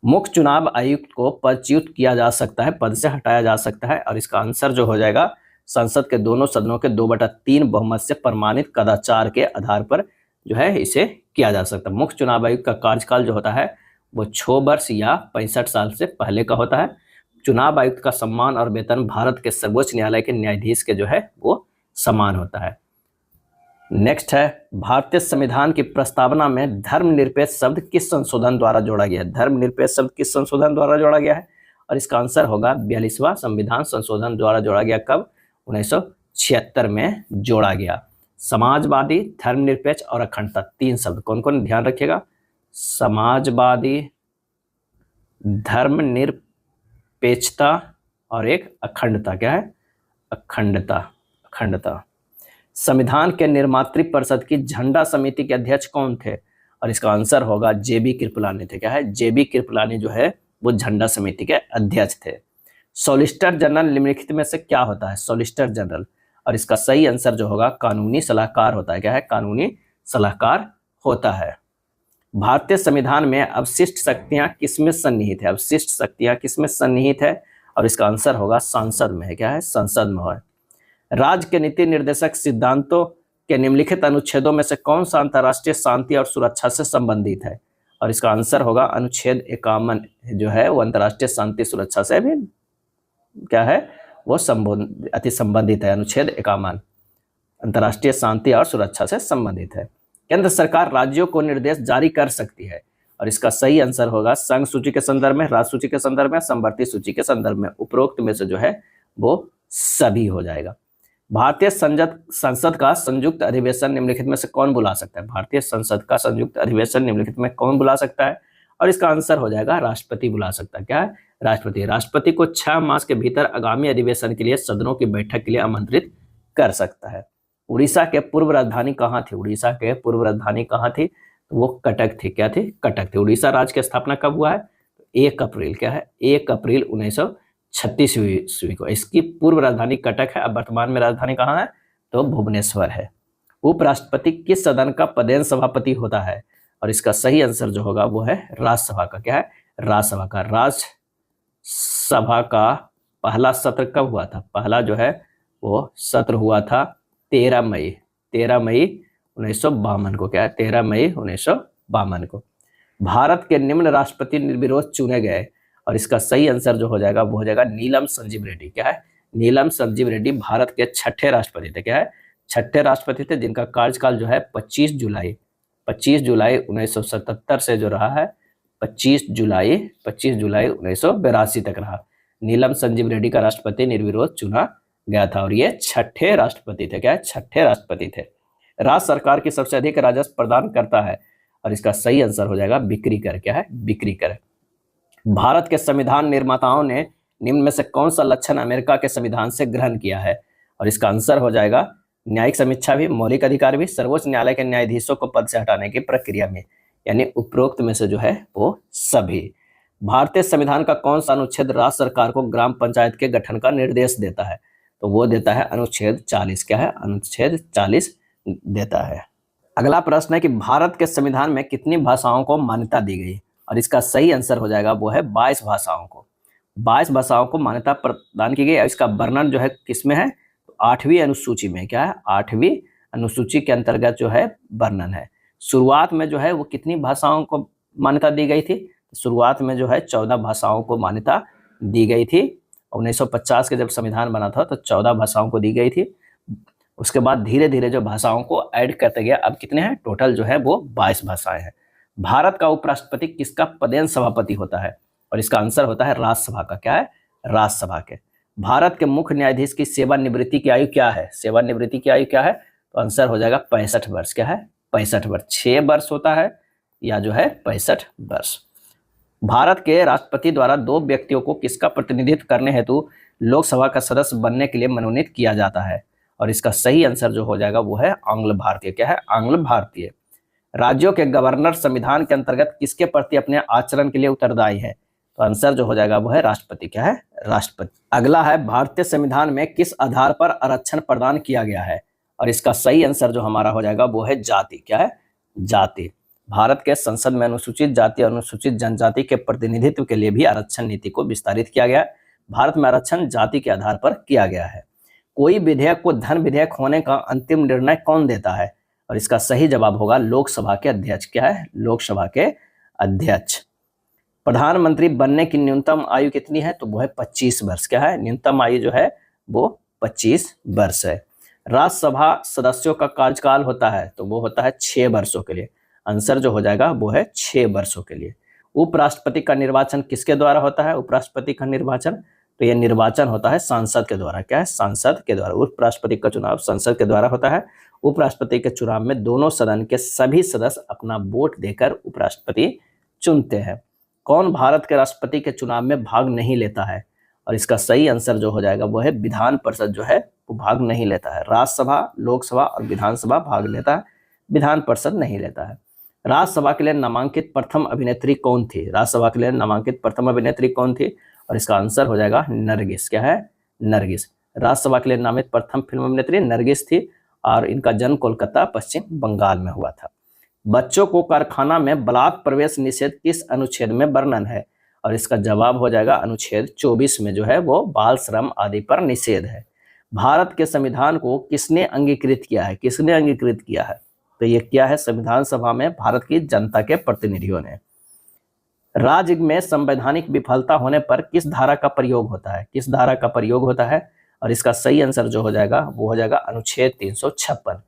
मुख्य चुनाव आयुक्त को पदच्युत किया जा सकता है, पद से हटाया जा सकता है, और इसका आंसर जो हो जाएगा संसद के दोनों सदनों के 2/3 बहुमत से प्रमाणित कदाचार के आधार पर जो है इसे किया जा सकता है। मुख्य चुनाव आयुक्त का कार्यकाल जो होता है वो 6 वर्ष या 65 साल से पहले का होता है। चुनाव आयुक्त का सम्मान और वेतन भारत के सर्वोच्च न्यायालय के न्यायाधीश के जो है वो समान होता है। नेक्स्ट है भारतीय संविधान की प्रस्तावना में धर्मनिरपेक्ष शब्द किस संशोधन द्वारा जोड़ा गया है। धर्मनिरपेक्ष शब्द किस संशोधन द्वारा जोड़ा गया है, और इसका आंसर होगा 42वां संविधान संशोधन द्वारा जोड़ा गया। कब? 1976 में जोड़ा गया। समाजवादी, धर्मनिरपेक्ष और अखंडता, 3 शब्द कौन कौन ध्यान रखिएगा। समाजवादी, धर्मनिरपेक्षता और एक अखंडता। क्या है? अखंडता। अखंडता। संविधान के निर्मात्री परिषद की झंडा समिति के अध्यक्ष कौन थे? और इसका आंसर होगा जेबी कृपलानी थे। क्या है? जेबी कृपलानी जो है वो झंडा समिति के अध्यक्ष थे। सॉलिसिटर जनरल निम्नलिखित में से क्या होता है? Solicitor general. और इसका सही आंसर जो होगा कानूनी सलाहकार होता है। क्या है? कानूनी सलाहकार होता है। भारतीय संविधान में अवशिष्ट शक्तियां किसमें सन्निहित है? अवशिष्ट शक्तियां किसमें सन्निहित है? और इसका आंसर होगा संसद में है। क्या है? संसद में है। राज्य के नीति निर्देशक सिद्धांतों के निम्नलिखित अनुच्छेदों में से कौन सा अंतर्राष्ट्रीय शांति और सुरक्षा से संबंधित है? और इसका आंसर होगा अनुच्छेद 51 जो है वो अंतर्राष्ट्रीय शांति सुरक्षा से भी क्या है वो संबंधित है। अनुच्छेद 51 अंतर्राष्ट्रीय शांति और सुरक्षा से संबंधित है। केंद्र सरकार राज्यों को निर्देश जारी कर सकती है। और इसका सही आंसर होगा संघ सूची के संदर्भ में, राज्य सूची के संदर्भ में, समवर्ती सूची के संदर्भ में। उपरोक्त में से जो है वो सभी हो जाएगा। भारतीय संसद का संयुक्त अधिवेशन निम्नलिखित में से कौन बुला सकता है? भारतीय संसद का संयुक्त अधिवेशन निम्नलिखित में कौन बुला सकता है? और इसका आंसर हो जाएगा राष्ट्रपति बुला सकता है। क्या है? राष्ट्रपति। राष्ट्रपति को 6 मास के भीतर आगामी अधिवेशन के लिए सदनों की बैठक के लिए आमंत्रित कर सकता है। उड़ीसा के पूर्व राजधानी कहाँ थी? उड़ीसा के पूर्व राजधानी कहाँ थी? तो वो कटक थी। क्या थी? कटक थी। उड़ीसा राज्य की स्थापना कब हुआ है? 1 अप्रैल। क्या है? 1 अप्रैल 1936 ईस्वी को। इसकी पूर्व राजधानी कटक है। अब वर्तमान में राजधानी कहाँ है? तो भुवनेश्वर है। उपराष्ट्रपति किस सदन का पदेन सभापति होता है? और इसका सही आंसर जो होगा वो है राज्यसभा का। क्या है? राज्यसभा का। राज्यसभा का पहला सत्र कब हुआ था? पहला जो है वो सत्र हुआ था 13 मई 1952 को। क्या है? 13 मई 1952 को। भारत के निम्न राष्ट्रपति निर्विरोध चुने गए। और इसका सही आंसर जो हो जाएगा वो हो जाएगा नीलम संजीव रेड्डी। क्या है? नीलम संजीव रेड्डी भारत के 6ठे राष्ट्रपति थे। क्या है? 6ठे राष्ट्रपति थे जिनका कार्यकाल जो है 25 जुलाई 1977 से जो रहा है 25 जुलाई 1982 तक रहा। नीलम संजीव रेड्डी का राष्ट्रपति निर्विरोध चुना गया था और ये 6ठे राष्ट्रपति थे। क्या है? 6ठे राष्ट्रपति थे। राज्य सरकार की सबसे अधिक राजस्व प्रदान करता है। और इसका सही आंसर हो जाएगा बिक्री कर। क्या है? बिक्री कर। भारत के संविधान निर्माताओं ने निम्न में से कौन सा लक्षण अमेरिका के संविधान से ग्रहण किया है? और इसका आंसर हो जाएगा न्यायिक समीक्षा भी, मौलिक अधिकार भी, सर्वोच्च न्यायालय के न्यायाधीशों को पद से हटाने की प्रक्रिया में। यानी उपरोक्त में से जो है वो सभी। भारतीय संविधान का कौन सा अनुच्छेद राज्य सरकार को ग्राम पंचायत के गठन का निर्देश देता है? तो वो देता है अनुच्छेद 40। क्या है? अनुच्छेद 40 देता है। अगला प्रश्न है कि भारत के संविधान में कितनी भाषाओं को मान्यता दी गई? और इसका सही आंसर हो जाएगा वो है 22 भाषाओं को। 22 भाषाओं को मान्यता प्रदान की गई। इसका वर्णन जो है किसमें है? तो 8वीं अनुसूची में। क्या है? 8वीं अनुसूची के अंतर्गत जो है वर्णन है। शुरुआत में जो है वो कितनी भाषाओं को मान्यता दी गई थी? शुरुआत में जो है 14 भाषाओं को मान्यता दी गई थी। 1950 के जब संविधान बना था तो 14 भाषाओं को दी गई थी। उसके बाद धीरे धीरे जो भाषाओं को ऐड करते गया, अब कितने हैं टोटल जो है वो 22 भाषाएं हैं। भारत का उपराष्ट्रपति किसका पदेन सभापति होता है? और इसका आंसर होता है राज्यसभा का। क्या है? राज्यसभा के। भारत के मुख्य न्यायाधीश की सेवानिवृत्ति की आयु क्या है? सेवानिवृत्ति की आयु क्या है? तो आंसर हो जाएगा 65 वर्ष। क्या है? 65 वर्ष। 6 वर्ष होता है या जो है 65 वर्ष। भारत के राष्ट्रपति द्वारा 2 व्यक्तियों को किसका प्रतिनिधित्व करने हेतु लोकसभा का सदस्य बनने के लिए मनोनीत किया जाता है? और इसका सही आंसर जो हो जाएगा वो है आंग्ल भारतीय। क्या है? आंग्ल भारतीय। राज्यों के गवर्नर संविधान के अंतर्गत किसके प्रति अपने आचरण के लिए उत्तरदायी है? तो आंसर जो हो जाएगा वो है राष्ट्रपति। क्या है? राष्ट्रपति। अगला है भारतीय संविधान में किस आधार पर आरक्षण प्रदान किया गया है? और इसका सही आंसर जो हमारा हो जाएगा वो है जाति। क्या है? जाति। भारत के संसद में अनुसूचित जाति और अनुसूचित जनजाति के प्रतिनिधित्व के लिए भी आरक्षण नीति को विस्तारित किया गया। भारत में आरक्षण जाति के आधार पर किया गया है। कोई विधेयक को धन विधेयक होने का अंतिम निर्णय कौन देता है? और इसका सही जवाब होगा लोकसभा के अध्यक्ष। क्या है? लोकसभा के अध्यक्ष। प्रधानमंत्री बनने की न्यूनतम आयु कितनी है? तो वो है 25 वर्ष। क्या है? न्यूनतम आयु जो है वो 25 वर्ष है। राज्यसभा सदस्यों का कार्यकाल होता है तो वो होता है 6 वर्षों के लिए। आंसर जो हो जाएगा वो है 6 वर्षों के लिए। उपराष्ट्रपति का निर्वाचन किसके द्वारा होता है? उपराष्ट्रपति का निर्वाचन तो यह निर्वाचन होता है सांसद के द्वारा। क्या है? सांसद के द्वारा। उपराष्ट्रपति का चुनाव संसद के द्वारा होता है। उपराष्ट्रपति के चुनाव में दोनों सदन के सभी सदस्य अपना वोट देकर उपराष्ट्रपति चुनते हैं। कौन भारत के राष्ट्रपति के चुनाव में भाग नहीं लेता है? और इसका सही आंसर जो हो जाएगा वो है विधान परिषद जो है वो भाग नहीं लेता है। राज्यसभा, लोकसभा और विधानसभा भाग लेता है, विधान परिषद नहीं लेता है। राज्यसभा के लिए नामांकित प्रथम अभिनेत्री कौन थी? राज्यसभा के लिए नामांकित प्रथम अभिनेत्री कौन थी? और इसका आंसर हो जाएगा नरगिस। क्या है? नरगिस। राज्यसभा के लिए नामित प्रथम फिल्म अभिनेत्री नरगिस थी और इनका जन्म कोलकाता, पश्चिम बंगाल में हुआ था। बच्चों को कारखाना में बलात् प्रवेश निषेध किस अनुच्छेद में वर्णन है? और इसका जवाब हो जाएगा अनुच्छेद 24 में जो है वो बाल श्रम आदि पर निषेध है। भारत के संविधान को किसने अंगीकृत किया है? किसने अंगीकृत किया है? तो ये क्या है? संविधान सभा में भारत की जनता के प्रतिनिधियों ने। राज्य में संवैधानिक विफलता होने पर किस धारा का प्रयोग होता है? किस धारा का प्रयोग होता है? और इसका सही आंसर जो हो जाएगा वो हो जाएगा अनुच्छेद 356।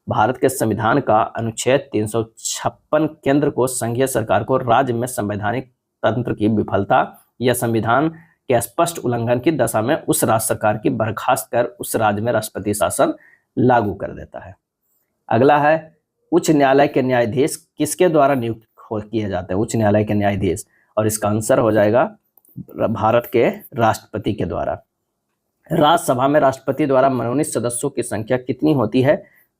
भारत के संविधान का अनुच्छेद 356 केंद्र को संघीय सरकार को राज्य में संवैधानिक तंत्र की विफलता या संविधान के स्पष्ट उल्लंघन की दशा में उस राज्य सरकार की बर्खास्त कर उस राज्य में राष्ट्रपति शासन लागू कर देता है। अगला है उच्च न्यायालय के न्यायाधीश किसके द्वारा नियुक्त किए जाते हैं? उच्च न्यायालय के न्यायाधीश, और इसका आंसर हो जाएगा भारत के राष्ट्रपति के द्वारा। राज्यसभा में राष्ट्रपति द्वारा मनोनीत सदस्यों की संख्या कितनी होती है?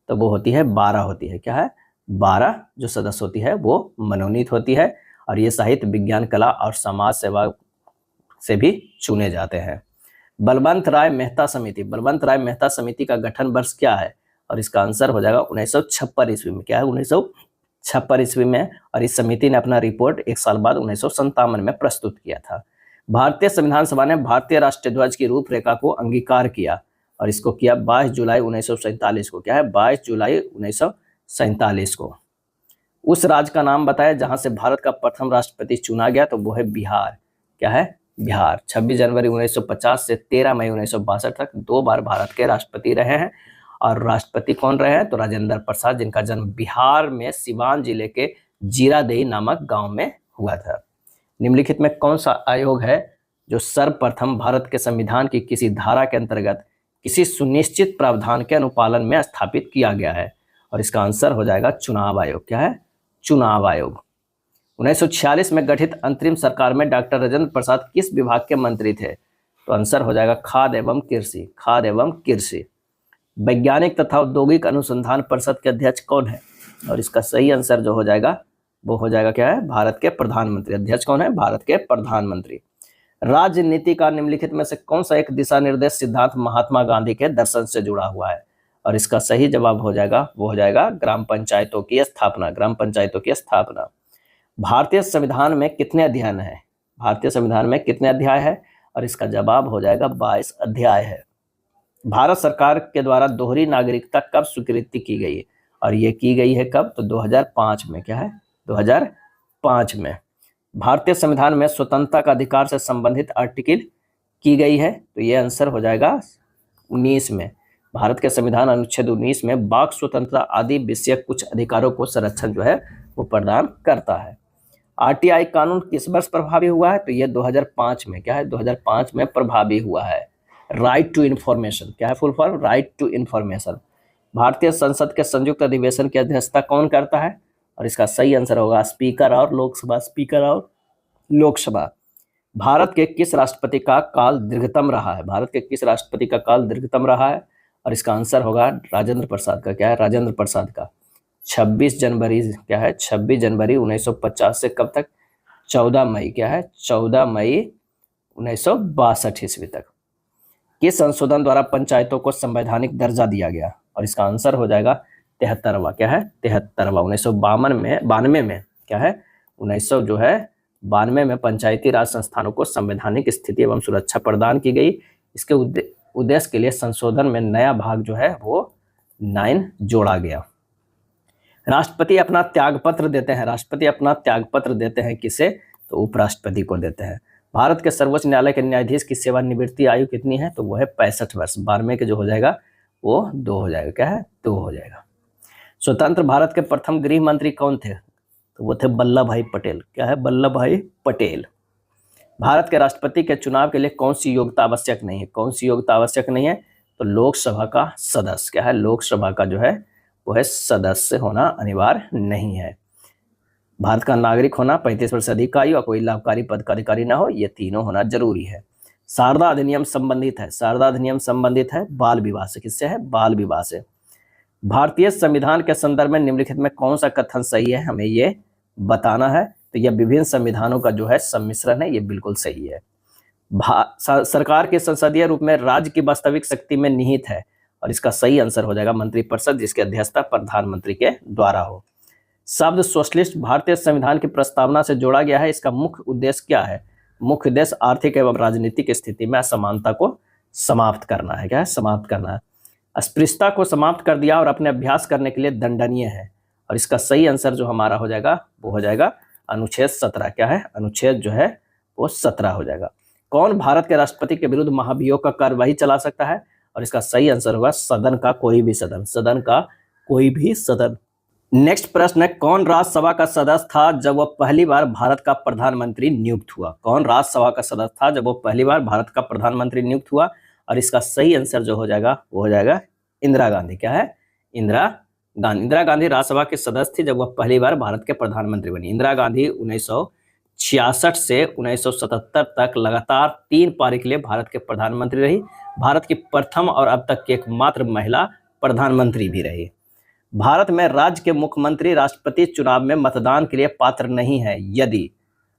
तो वो होती है 12 होती है। क्या है? 12 जो सदस्य होती है वो मनोनीत होती है और ये साहित्य, विज्ञान, कला और समाज सेवा से भी चुने जाते हैं। बलवंत राय मेहता समिति, बलवंत राय मेहता समिति का गठन वर्ष क्या है? और इसका आंसर हो जाएगा 1956 ईस्वी में। क्या है? 1956 ईस्वी में। और इस समिति ने अपना रिपोर्ट एक साल बाद 1957 में प्रस्तुत किया था। भारतीय संविधान सभा ने भारतीय राष्ट्रीय ध्वज की रूपरेखा को अंगीकार किया और इसको किया 22 जुलाई 1947 को। क्या है? 22 जुलाई 1947 को। उस राज्य का नाम बताया जहां से भारत का प्रथम राष्ट्रपति चुना गया, तो वो है बिहार। क्या है? बिहार। 26 जनवरी 1950 से 13 मई 1962 तक 2 बार भारत के राष्ट्रपति रहे हैं। और राष्ट्रपति कौन रहे हैं? तो राजेंद्र प्रसाद, जिनका जन्म बिहार में सिवान जिले के जीरादेई नामक गांव में हुआ था। निम्नलिखित में कौन सा आयोग है जो सर्वप्रथम भारत के संविधान की किसी धारा के अंतर्गत किसी सुनिश्चित प्रावधान के अनुपालन में स्थापित किया गया है? और इसका आंसर हो जाएगा चुनाव आयोग। क्या है? चुनाव आयोग। 1946 में गठित अंतरिम सरकार में डॉक्टर राजेंद्र प्रसाद किस विभाग के मंत्री थे? तो आंसर हो जाएगा खाद्य एवं कृषि। खाद्य एवं कृषि। वैज्ञानिक तथा औद्योगिक अनुसंधान परिषद के अध्यक्ष कौन है? और इसका सही आंसर जो हो जाएगा वो हो जाएगा क्या है? भारत के प्रधानमंत्री। अध्यक्ष कौन है? भारत के प्रधानमंत्री। राजनीति का निम्नलिखित में से कौन सा एक दिशा निर्देश सिद्धांत महात्मा गांधी के दर्शन से जुड़ा हुआ है? और इसका सही जवाब हो जाएगा वो हो जाएगा ग्राम पंचायतों की स्थापना। ग्राम पंचायतों की स्थापना। भारतीय संविधान में कितने अध्याय है? भारतीय संविधान में कितने अध्याय है? और इसका जवाब हो जाएगा 22 अध्याय है। भारत सरकार के द्वारा दोहरी नागरिकता कब स्वीकृति की गई है? और ये की गई है कब? तो 2005 में। क्या है? 2005 में। भारतीय संविधान में स्वतंत्रता का अधिकार से संबंधित आर्टिकल की गई है, तो ये आंसर हो जाएगा 19 में। भारत के संविधान अनुच्छेद 19 में वाक स्वतंत्रता आदि विषय कुछ अधिकारों को संरक्षण जो है वो प्रदान करता है। आरटीआई कानून किस वर्ष प्रभावी हुआ है? तो ये 2005 में। क्या है? 2005 में प्रभावी हुआ है। Right to information. क्या है full form? Right to information. भारतीय संसद के संयुक्त अधिवेशन की अध्यक्षता कौन करता है? और इसका सही आंसर होगा स्पीकर और लोकसभा। स्पीकर और लोकसभा। भारत के किस राष्ट्रपति का काल दीर्घतम रहा है? भारत के किस राष्ट्रपति का काल दीर्घतम रहा है? और इसका आंसर होगा राजेंद्र प्रसाद का। क्या है? राजेंद्र प्रसाद का। 26 जनवरी। क्या है? 26 जनवरी 1950 से कब तक? 14 मई। क्या है? 14 मई 1962 ईस्वी तक। किस संशोधन द्वारा पंचायतों को संवैधानिक दर्जा दिया गया? और इसका आंसर हो जाएगा 73वां। क्या है? 73वां। 1992 में। क्या है? 1992 में पंचायती राज संस्थानों को संवैधानिक स्थिति एवं सुरक्षा प्रदान की गई। इसके उद्देश्य के लिए संशोधन में नया भाग जो है वो 9 जोड़ा गया। राष्ट्रपति अपना त्यागपत्र देते हैं। राष्ट्रपति अपना त्यागपत्र देते हैं किसे? तो उपराष्ट्रपति को देते हैं। भारत के सर्वोच्च न्यायालय के न्यायाधीश की सेवानिवृत्ति आयु कितनी है? तो वो है 65 वर्ष। 92 के जो हो जाएगा वो 2 हो जाएगा। क्या है? 2 हो जाएगा। स्वतंत्र भारत के प्रथम गृह मंत्री कौन थे? तो वो थे वल्लभ भाई पटेल। क्या है? वल्लभ भाई पटेल। भारत के राष्ट्रपति के चुनाव के लिए कौन सी योग्यता आवश्यक नहीं है? कौन सी योग्यता आवश्यक नहीं है? तो लोकसभा का सदस्य। क्या है? लोकसभा का जो है वो है सदस्य होना अनिवार्य नहीं है। भारत का नागरिक होना, 35 वर्ष से अधिक आयु और कोई लाभकारी पद का अधिकारी ना हो, ये तीनों होना जरूरी है। शारदा अधिनियम संबंधित है, शारदा अधिनियम संबंधित है बाल विवाह से। किससे है? बाल विवाह से। भारतीय संविधान के संदर्भ में निम्नलिखित में कौन सा कथन सही है, हमें ये बताना है। तो यह विभिन्न संविधानों का जो है सम्मिश्रण है, ये बिल्कुल सही है। सरकार के संसदीय रूप में राज्य की वास्तविक शक्ति में निहित है, और इसका सही आंसर हो जाएगा मंत्रिपरिषद, जिसकी अध्यक्षता प्रधानमंत्री के द्वारा हो। शब्द सोशलिस्ट भारतीय संविधान की प्रस्तावना से जोड़ा गया है, इसका मुख्य उद्देश्य क्या है? मुख्य उद्देश्य आर्थिक एवं राजनीतिक स्थिति में असमानता को समाप्त करना है। क्या है? समाप्त करना है। अस्पृश्यता को समाप्त कर दिया और अपने अभ्यास करने के लिए दंडनीय है, और इसका सही आंसर जो हमारा हो जाएगा वो हो जाएगा अनुच्छेद 17। क्या है? अनुच्छेद जो है वो 17 हो जाएगा। कौन भारत के राष्ट्रपति के विरुद्ध महाभियोग का कार्यवाही चला सकता है? और इसका सही आंसर होगा सदन का कोई भी सदन, सदन का कोई भी सदन। नेक्स्ट प्रश्न है, कौन राज्यसभा का सदस्य था जब वह पहली बार भारत का प्रधानमंत्री नियुक्त हुआ? कौन राज्यसभा का सदस्य था जब वो पहली बार भारत का प्रधानमंत्री नियुक्त हुआ? और इसका सही आंसर जो हो जाएगा वो हो जाएगा इंदिरा गांधी। क्या है? इंदिरा गांधी। इंदिरा गांधी राज्यसभा के सदस्य थी जब वह पहली बार भारत के प्रधानमंत्री बनी। इंदिरा गांधी 1966 से 1977 तक लगातार 3 पारी के लिए भारत के प्रधानमंत्री रही। भारत की प्रथम और अब तक की एकमात्र महिला प्रधानमंत्री भी रही। भारत में राज्य के मुख्यमंत्री राष्ट्रपति चुनाव में मतदान के लिए पात्र नहीं है यदि,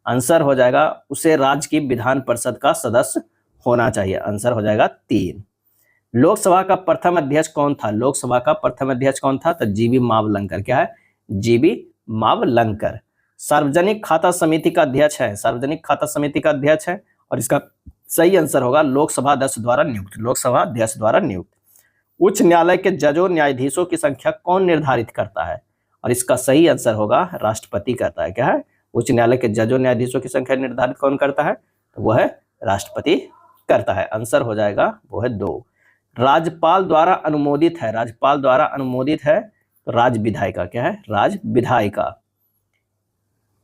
आंसर हो जाएगा उसे राज्य की विधान परिषद का सदस्य होना चाहिए। आंसर हो जाएगा 3। लोकसभा का प्रथम अध्यक्ष कौन था? लोकसभा का प्रथम अध्यक्ष कौन था? तो जीबी मावलंकर। क्या है? जीबी मावलंकर। सार्वजनिक खाता समिति का अध्यक्ष है, सार्वजनिक खाता समिति का अध्यक्ष है, और इसका सही आंसर होगा लोकसभा अध्यक्ष द्वारा नियुक्त, लोकसभा अध्यक्ष द्वारा नियुक्त। उच्च न्यायालय के जजों न्यायाधीशों की संख्या कौन निर्धारित करता है? और इसका सही आंसर होगा राष्ट्रपति करता है। क्या है? उच्च न्यायालय के जजों न्यायाधीशों की संख्या निर्धारित कौन करता है? तो वह है राष्ट्रपति करता है। आंसर हो जाएगा वो है 2। राज्यपाल द्वारा अनुमोदित है, राज्यपाल द्वारा अनुमोदित है तो राज विधायिका। क्या है? राज विधायिका।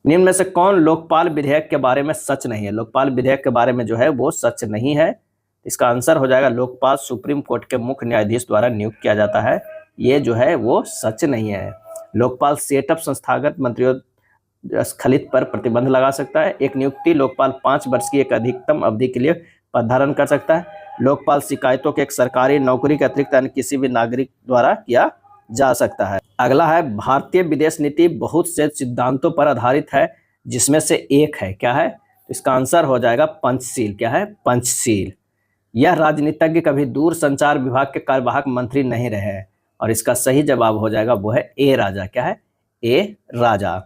निम्न में से कौन लोकपाल विधेयक के बारे में सच नहीं है? लोकपाल विधेयक के बारे में जो है वो सच नहीं है। इसका आंसर हो जाएगा लोकपाल सुप्रीम कोर्ट के मुख्य न्यायाधीश द्वारा नियुक्त किया जाता है, ये जो है वो सच नहीं है। लोकपाल सेटअप संस्थागत मंत्रियों स्खलित पर प्रतिबंध लगा सकता है। एक नियुक्ति लोकपाल 5 वर्ष की एक अधिकतम अवधि के लिए पद धारण कर सकता है। लोकपाल शिकायतों के एक सरकारी नौकरी के अतिरिक्त अन्य किसी भी नागरिक द्वारा किया जा सकता है। अगला है, भारतीय विदेश नीति बहुत से सिद्धांतों पर आधारित है जिसमें से एक है। क्या है? इसका आंसर हो जाएगा पंचशील। क्या है? पंचशील। यह राजनीतिज्ञ कभी दूर संचार विभाग के कार्यवाहक मंत्री नहीं रहे हैं, और इसका सही जवाब हो जाएगा वो है ए राजा। क्या है? ए राजा।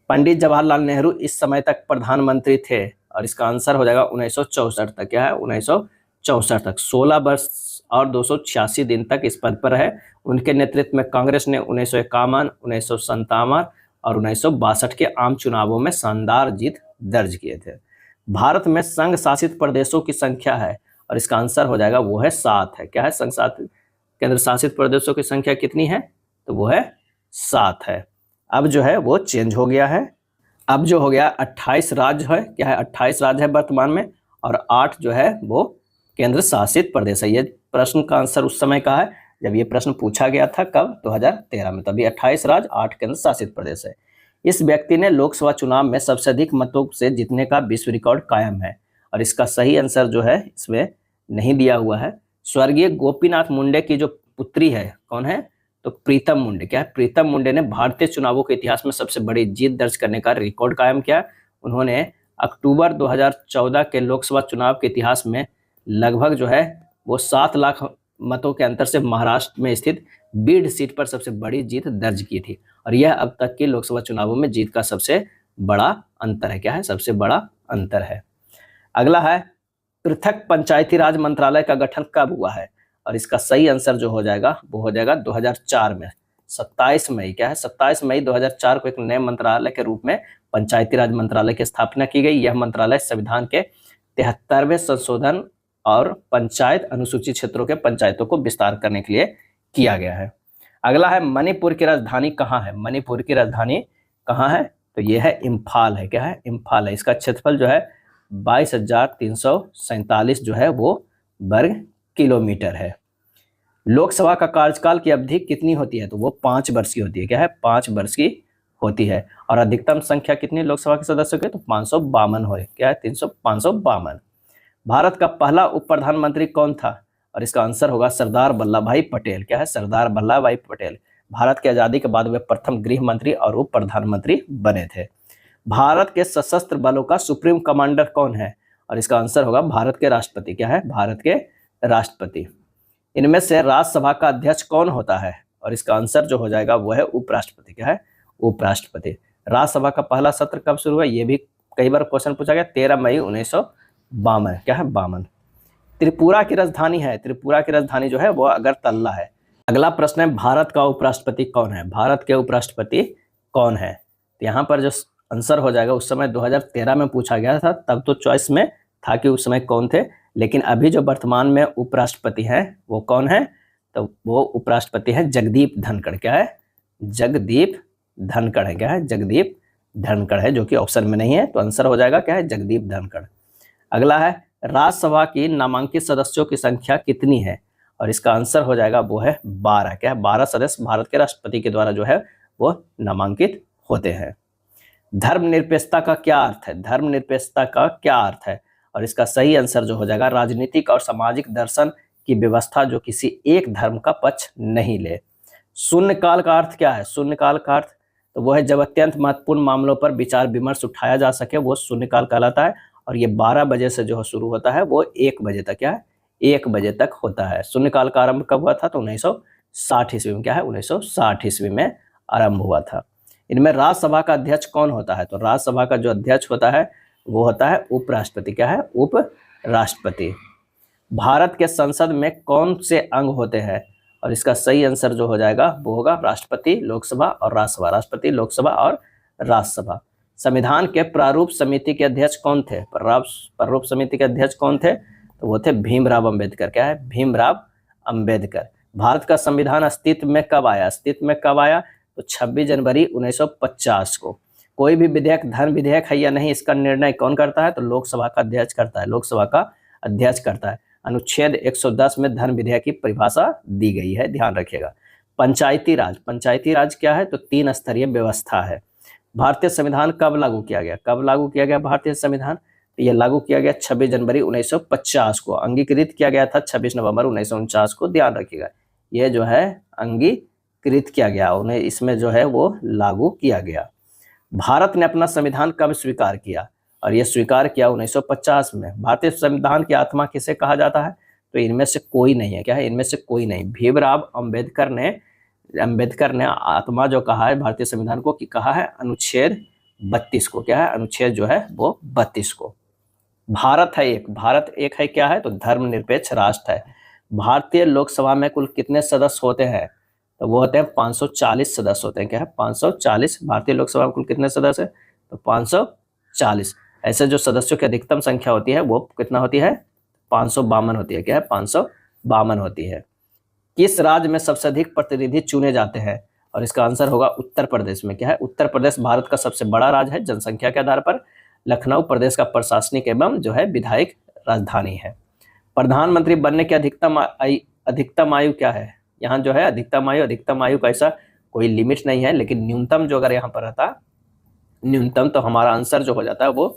पंडित जवाहरलाल नेहरू इस समय तक प्रधानमंत्री थे, और इसका आंसर हो जाएगा 1964 तक। क्या है? 1964 तक। 16 वर्ष और 286 दिन तक इस पद पर है। उनके नेतृत्व में कांग्रेस ने 1951, 1957 और 1962 के आम चुनावों में शानदार जीत दर्ज किए थे। भारत में संघ शासित प्रदेशों की संख्या है, और इसका आंसर हो जाएगा वो है 7 है। क्या है? संघ शासित केंद्र शासित प्रदेशों की संख्या कितनी है? तो वो है 7 है। अब जो है वो चेंज हो गया है, अब जो हो गया 28 राज्य है। क्या है? 28 राज्य है वर्तमान में, और 8 जो है वो केंद्र शासित प्रदेश है। ये प्रश्न का आंसर उस समय का है जब ये प्रश्न पूछा गया था, कब? 2013 में। तभी 28 राज्य 8 केंद्र शासित प्रदेश है। इस व्यक्ति ने लोकसभा चुनाव में सबसे अधिक मतों से जीतने का विश्व रिकॉर्ड कायम है, और इसका सही आंसर जो है इसमें नहीं दिया हुआ है। स्वर्गीय गोपीनाथ मुंडे की जो पुत्री है, कौन है? तो प्रीतम मुंडे। क्या है? प्रीतम मुंडे ने भारतीय चुनावों के इतिहास में सबसे बड़ी जीत दर्ज करने का रिकॉर्ड कायम किया। उन्होंने अक्टूबर 2014 के लोकसभा चुनाव के इतिहास में लगभग जो है वो 7 लाख मतों के अंतर से महाराष्ट्र में स्थित बीड सीट पर सबसे बड़ी जीत दर्ज की थी, और यह अब तक के लोकसभा चुनावों में जीत का सबसे बड़ा अंतर है। क्या है? सबसे बड़ा अंतर है। अगला है, पृथक पंचायती राज मंत्रालय का गठन कब हुआ है? और इसका सही आंसर जो हो जाएगा वो हो जाएगा 2004 में, 27 मई। क्या है? 27 मई 2004 को एक नए मंत्रालय के रूप में पंचायती राज मंत्रालय की स्थापना की गई। यह मंत्रालय संविधान के 73वें संशोधन और पंचायत अनुसूचित क्षेत्रों के पंचायतों को विस्तार करने के लिए किया गया है। अगला है, मणिपुर की राजधानी कहाँ है? मणिपुर की राजधानी कहाँ है? तो ये है इम्फाल है। क्या है? इम्फाल है। इसका क्षेत्रफल जो है 22,347 जो है वो वर्ग किलोमीटर है। लोकसभा का कार्यकाल की अवधि कितनी होती है? तो वो 5 वर्ष की होती है। क्या है? 5 वर्ष की होती है। और अधिकतम संख्या कितनी लोकसभा के सदस्यों की, तो 552 हो, क्या है 552। भारत का पहला उप प्रधानमंत्री कौन था, और इसका आंसर होगा सरदार वल्लभ भाई पटेल। क्या है, सरदार वल्लभ भाई पटेल। भारत की आजादी के बाद वे प्रथम गृह मंत्री और उप प्रधानमंत्री बने थे। भारत के सशस्त्र बलों का सुप्रीम कमांडर कौन है, और इसका आंसर होगा भारत के राष्ट्रपति। क्या है, भारत के राष्ट्रपति। इनमें से राज्यसभा का अध्यक्ष कौन होता है, और इसका आंसर जो हो जाएगा वो है उपराष्ट्रपति। क्या है, उपराष्ट्रपति। राज्यसभा का पहला सत्र कब शुरू हुआ, ये भी कई बार क्वेश्चन पूछा गया, 13 मई 1952। क्या है, 52। त्रिपुरा की राजधानी है, त्रिपुरा की राजधानी जो है वो अगरतला है। अगला प्रश्न है, भारत का उपराष्ट्रपति कौन है, भारत के उपराष्ट्रपति कौन है। तो यहाँ पर जो आंसर हो जाएगा, उस समय 2013 में पूछा गया था, तब तो चॉइस में था कि उस समय कौन थे, लेकिन अभी जो वर्तमान में उपराष्ट्रपति हैं वो कौन है, तो वो उपराष्ट्रपति है जगदीप धनखड़। क्या है, जगदीप धनखड़ है। क्या है, जगदीप धनखड़ है, जो कि ऑप्शन में नहीं है, तो आंसर हो जाएगा क्या है, जगदीप धनखड़। अगला है, राज्यसभा की नामांकित सदस्यों की संख्या कितनी है, और इसका आंसर हो जाएगा वो है 12। क्या है, 12 सदस्य भारत के राष्ट्रपति के द्वारा जो है वो नामांकित होते हैं। धर्मनिरपेक्षता का क्या अर्थ है, धर्मनिरपेक्षता का क्या अर्थ है, और इसका सही आंसर जो हो जाएगा, राजनीतिक और सामाजिक दर्शन की व्यवस्था जो किसी एक धर्म का पक्ष नहीं ले। शून्यकाल का अर्थ क्या है, शून्यकाल का अर्थ तो वो है जब अत्यंत महत्वपूर्ण मामलों पर विचार विमर्श उठाया जा सके, वो शून्यकाल कहलाता है। और ये 12 बजे से जो शुरू होता है वो 1 बजे तक, क्या है, 1 बजे तक होता है। शून्यकाल का आरंभ कब हुआ था, तो 1960 ईस्वी में। क्या है, 1960 ईस्वी में आरंभ हुआ था। इनमें राज्यसभा का अध्यक्ष कौन होता है, तो राज्यसभा का जो अध्यक्ष होता है वो होता है उपराष्ट्रपति। क्या है, उपराष्ट्रपति। भारत के संसद में कौन से अंग होते हैं, और इसका सही आंसर जो हो जाएगा वो होगा राष्ट्रपति, लोकसभा और राज्यसभा। राष्ट्रपति, लोकसभा और राज्यसभा। संविधान के प्रारूप समिति के अध्यक्ष कौन थे, प्रारूप समिति के अध्यक्ष कौन थे, तो वो थे भीमराव अंबेडकर। क्या है, भीमराव अंबेडकर। भारत का संविधान अस्तित्व में कब आया, अस्तित्व में कब आया, तो 26 जनवरी 1950 को। कोई भी विधेयक धर्म विधेयक है या नहीं, इसका निर्णय कौन करता है, तो लोकसभा का अध्यक्ष करता है, लोकसभा का अध्यक्ष करता है। अनुच्छेद 110 में धर्म विधेयक की परिभाषा दी गई है, ध्यान रखिएगा। पंचायती राज, पंचायती राज क्या है, तो 3 स्तरीय व्यवस्था है। भारतीय संविधान कब लागू किया गया, कब लागू किया गया भारतीय संविधान, तो यह लागू किया गया 26 जनवरी 1950 को। अंगीकृत किया गया था 26 नवंबर 1949 को, ध्यान रखिएगा। यह जो है अंगीकृत किया गया, उन्हें इसमें जो है वो लागू किया गया। भारत ने अपना संविधान कब स्वीकार किया, और यह स्वीकार किया 1950 में। भारतीय संविधान की आत्मा किसे कहा जाता है, तो इनमें से कोई नहीं है। क्या है, इनमें से कोई नहीं। भीमराव अंबेडकर ने आत्मा जो कहा है भारतीय संविधान को, कि कहा है अनुच्छेद 32 को। क्या है, अनुच्छेद जो है वो 32 को। भारत है एक, भारत एक है, क्या है, तो धर्मनिरपेक्ष राष्ट्र है। भारतीय लोकसभा में कुल कितने सदस्य होते हैं, तो वो होते हैं 540 सदस्य होते हैं। क्या है, 540। भारतीय लोकसभा में कुल कितने सदस्य है, तो 540। ऐसे जो सदस्यों की अधिकतम संख्या होती है वो कितना होती है, 552 होती है। क्या है, 552 होती है। किस राज्य में सबसे अधिक प्रतिनिधि चुने जाते हैं, और इसका आंसर होगा उत्तर प्रदेश में। क्या है, उत्तर प्रदेश भारत का सबसे बड़ा राज्य है जनसंख्या के आधार पर। लखनऊ प्रदेश का प्रशासनिक एवं जो है विधायिक राजधानी है। प्रधानमंत्री बनने की अधिकतम आयु क्या है, यहाँ जो है अधिकतम आयु का ऐसा कोई लिमिट नहीं है, लेकिन न्यूनतम जो अगर यहाँ पर रहता न्यूनतम, तो हमारा आंसर जो हो जाता है वो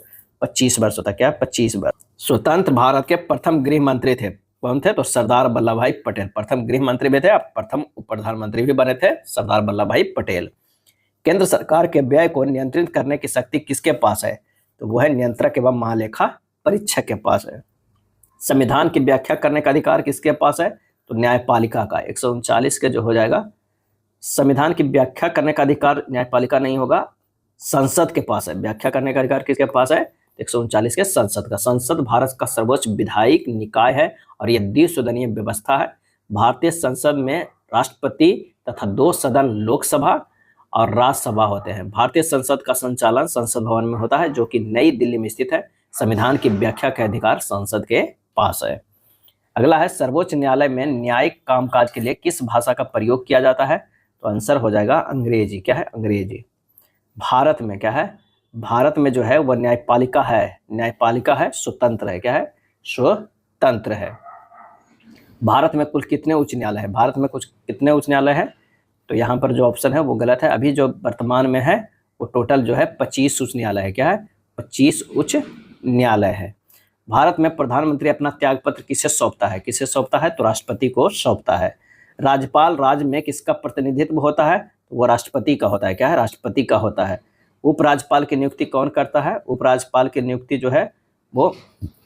25 वर्ष होता है। क्या, 25 वर्ष। स्वतंत्र भारत के प्रथम गृह मंत्री थे, कौन थे, तो सरदार वल्लभ भाई पटेल। प्रथम गृह मंत्री भी थे, प्रथम उप प्रधानमंत्री भी बने थे, सरदार वल्लभ भाई पटेल। केंद्र सरकार के व्यय को नियंत्रित करने की शक्ति किसके पास है, तो वो है नियंत्रक एवं महालेखा परीक्षक के पास है। संविधान की व्याख्या करने का अधिकार किसके पास है, तो न्यायपालिका का। 139 के जो हो जाएगा, संविधान की व्याख्या करने का अधिकार न्यायपालिका नहीं होगा, संसद के पास है। व्याख्या करने का अधिकार किसके पास है, 139 के संसद का। संसद भारत का सर्वोच्च विधायिक निकाय है और यह द्विसदनीय व्यवस्था है। भारतीय संसद में राष्ट्रपति तथा 2 सदन लोकसभा और राज्यसभा होते हैं। भारतीय संसद का संचालन संसद भवन में होता है, जो कि नई दिल्ली में स्थित है। संविधान की व्याख्या का अधिकार संसद के पास है। अगला है, सर्वोच्च न्यायालय में न्यायिक कामकाज के लिए किस भाषा का प्रयोग किया जाता है, तो आंसर हो जाएगा अंग्रेजी। क्या है, अंग्रेजी। भारत में क्या है, भारत में जो है वह न्यायपालिका है, स्वतंत्र है। क्या है, स्वतंत्र है। भारत में कुल कितने उच्च न्यायालय है, भारत में कुछ कितने उच्च न्यायालय है, तो यहाँ पर जो ऑप्शन है वो गलत है। अभी जो वर्तमान में है वो टोटल जो है 25 उच्च न्यायालय है। क्या है? 25 उच्च न्यायालय है। भारत में प्रधानमंत्री अपना त्यागपत्र किसे सौंपता है? किसे सौंपता है? तो राष्ट्रपति को सौंपता है। राज्यपाल राज्य में किसका प्रतिनिधित्व होता है? वो राष्ट्रपति का होता है। क्या है? राष्ट्रपति का होता है। उपराज्यपाल की नियुक्ति कौन करता है? उपराज्यपाल की नियुक्ति जो है वो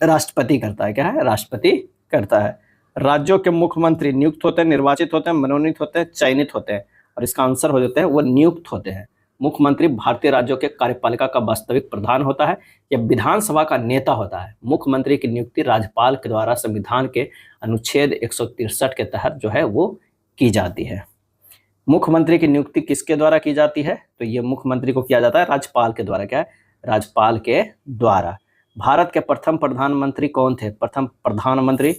राष्ट्रपति करता है। क्या है? राष्ट्रपति करता है। राज्यों के मुख्यमंत्री नियुक्त होते हैं, निर्वाचित होते हैं, मनोनीत होते हैं, चयनित होते हैं, और इसका आंसर हो जाता है वो नियुक्त होते हैं। मुख्यमंत्री भारतीय राज्यों के कार्यपालिका का वास्तविक प्रधान होता है या विधानसभा का नेता होता है। मुख्यमंत्री की नियुक्ति राज्यपाल के द्वारा संविधान के अनुच्छेद 163 के तहत जो है वो की जाती है। मुख्यमंत्री की नियुक्ति किसके द्वारा की जाती है? तो ये मुख्यमंत्री को किया जाता है राज्यपाल के द्वारा। क्या है? राज्यपाल के द्वारा। भारत के प्रथम प्रधानमंत्री कौन थे? प्रथम प्रधानमंत्री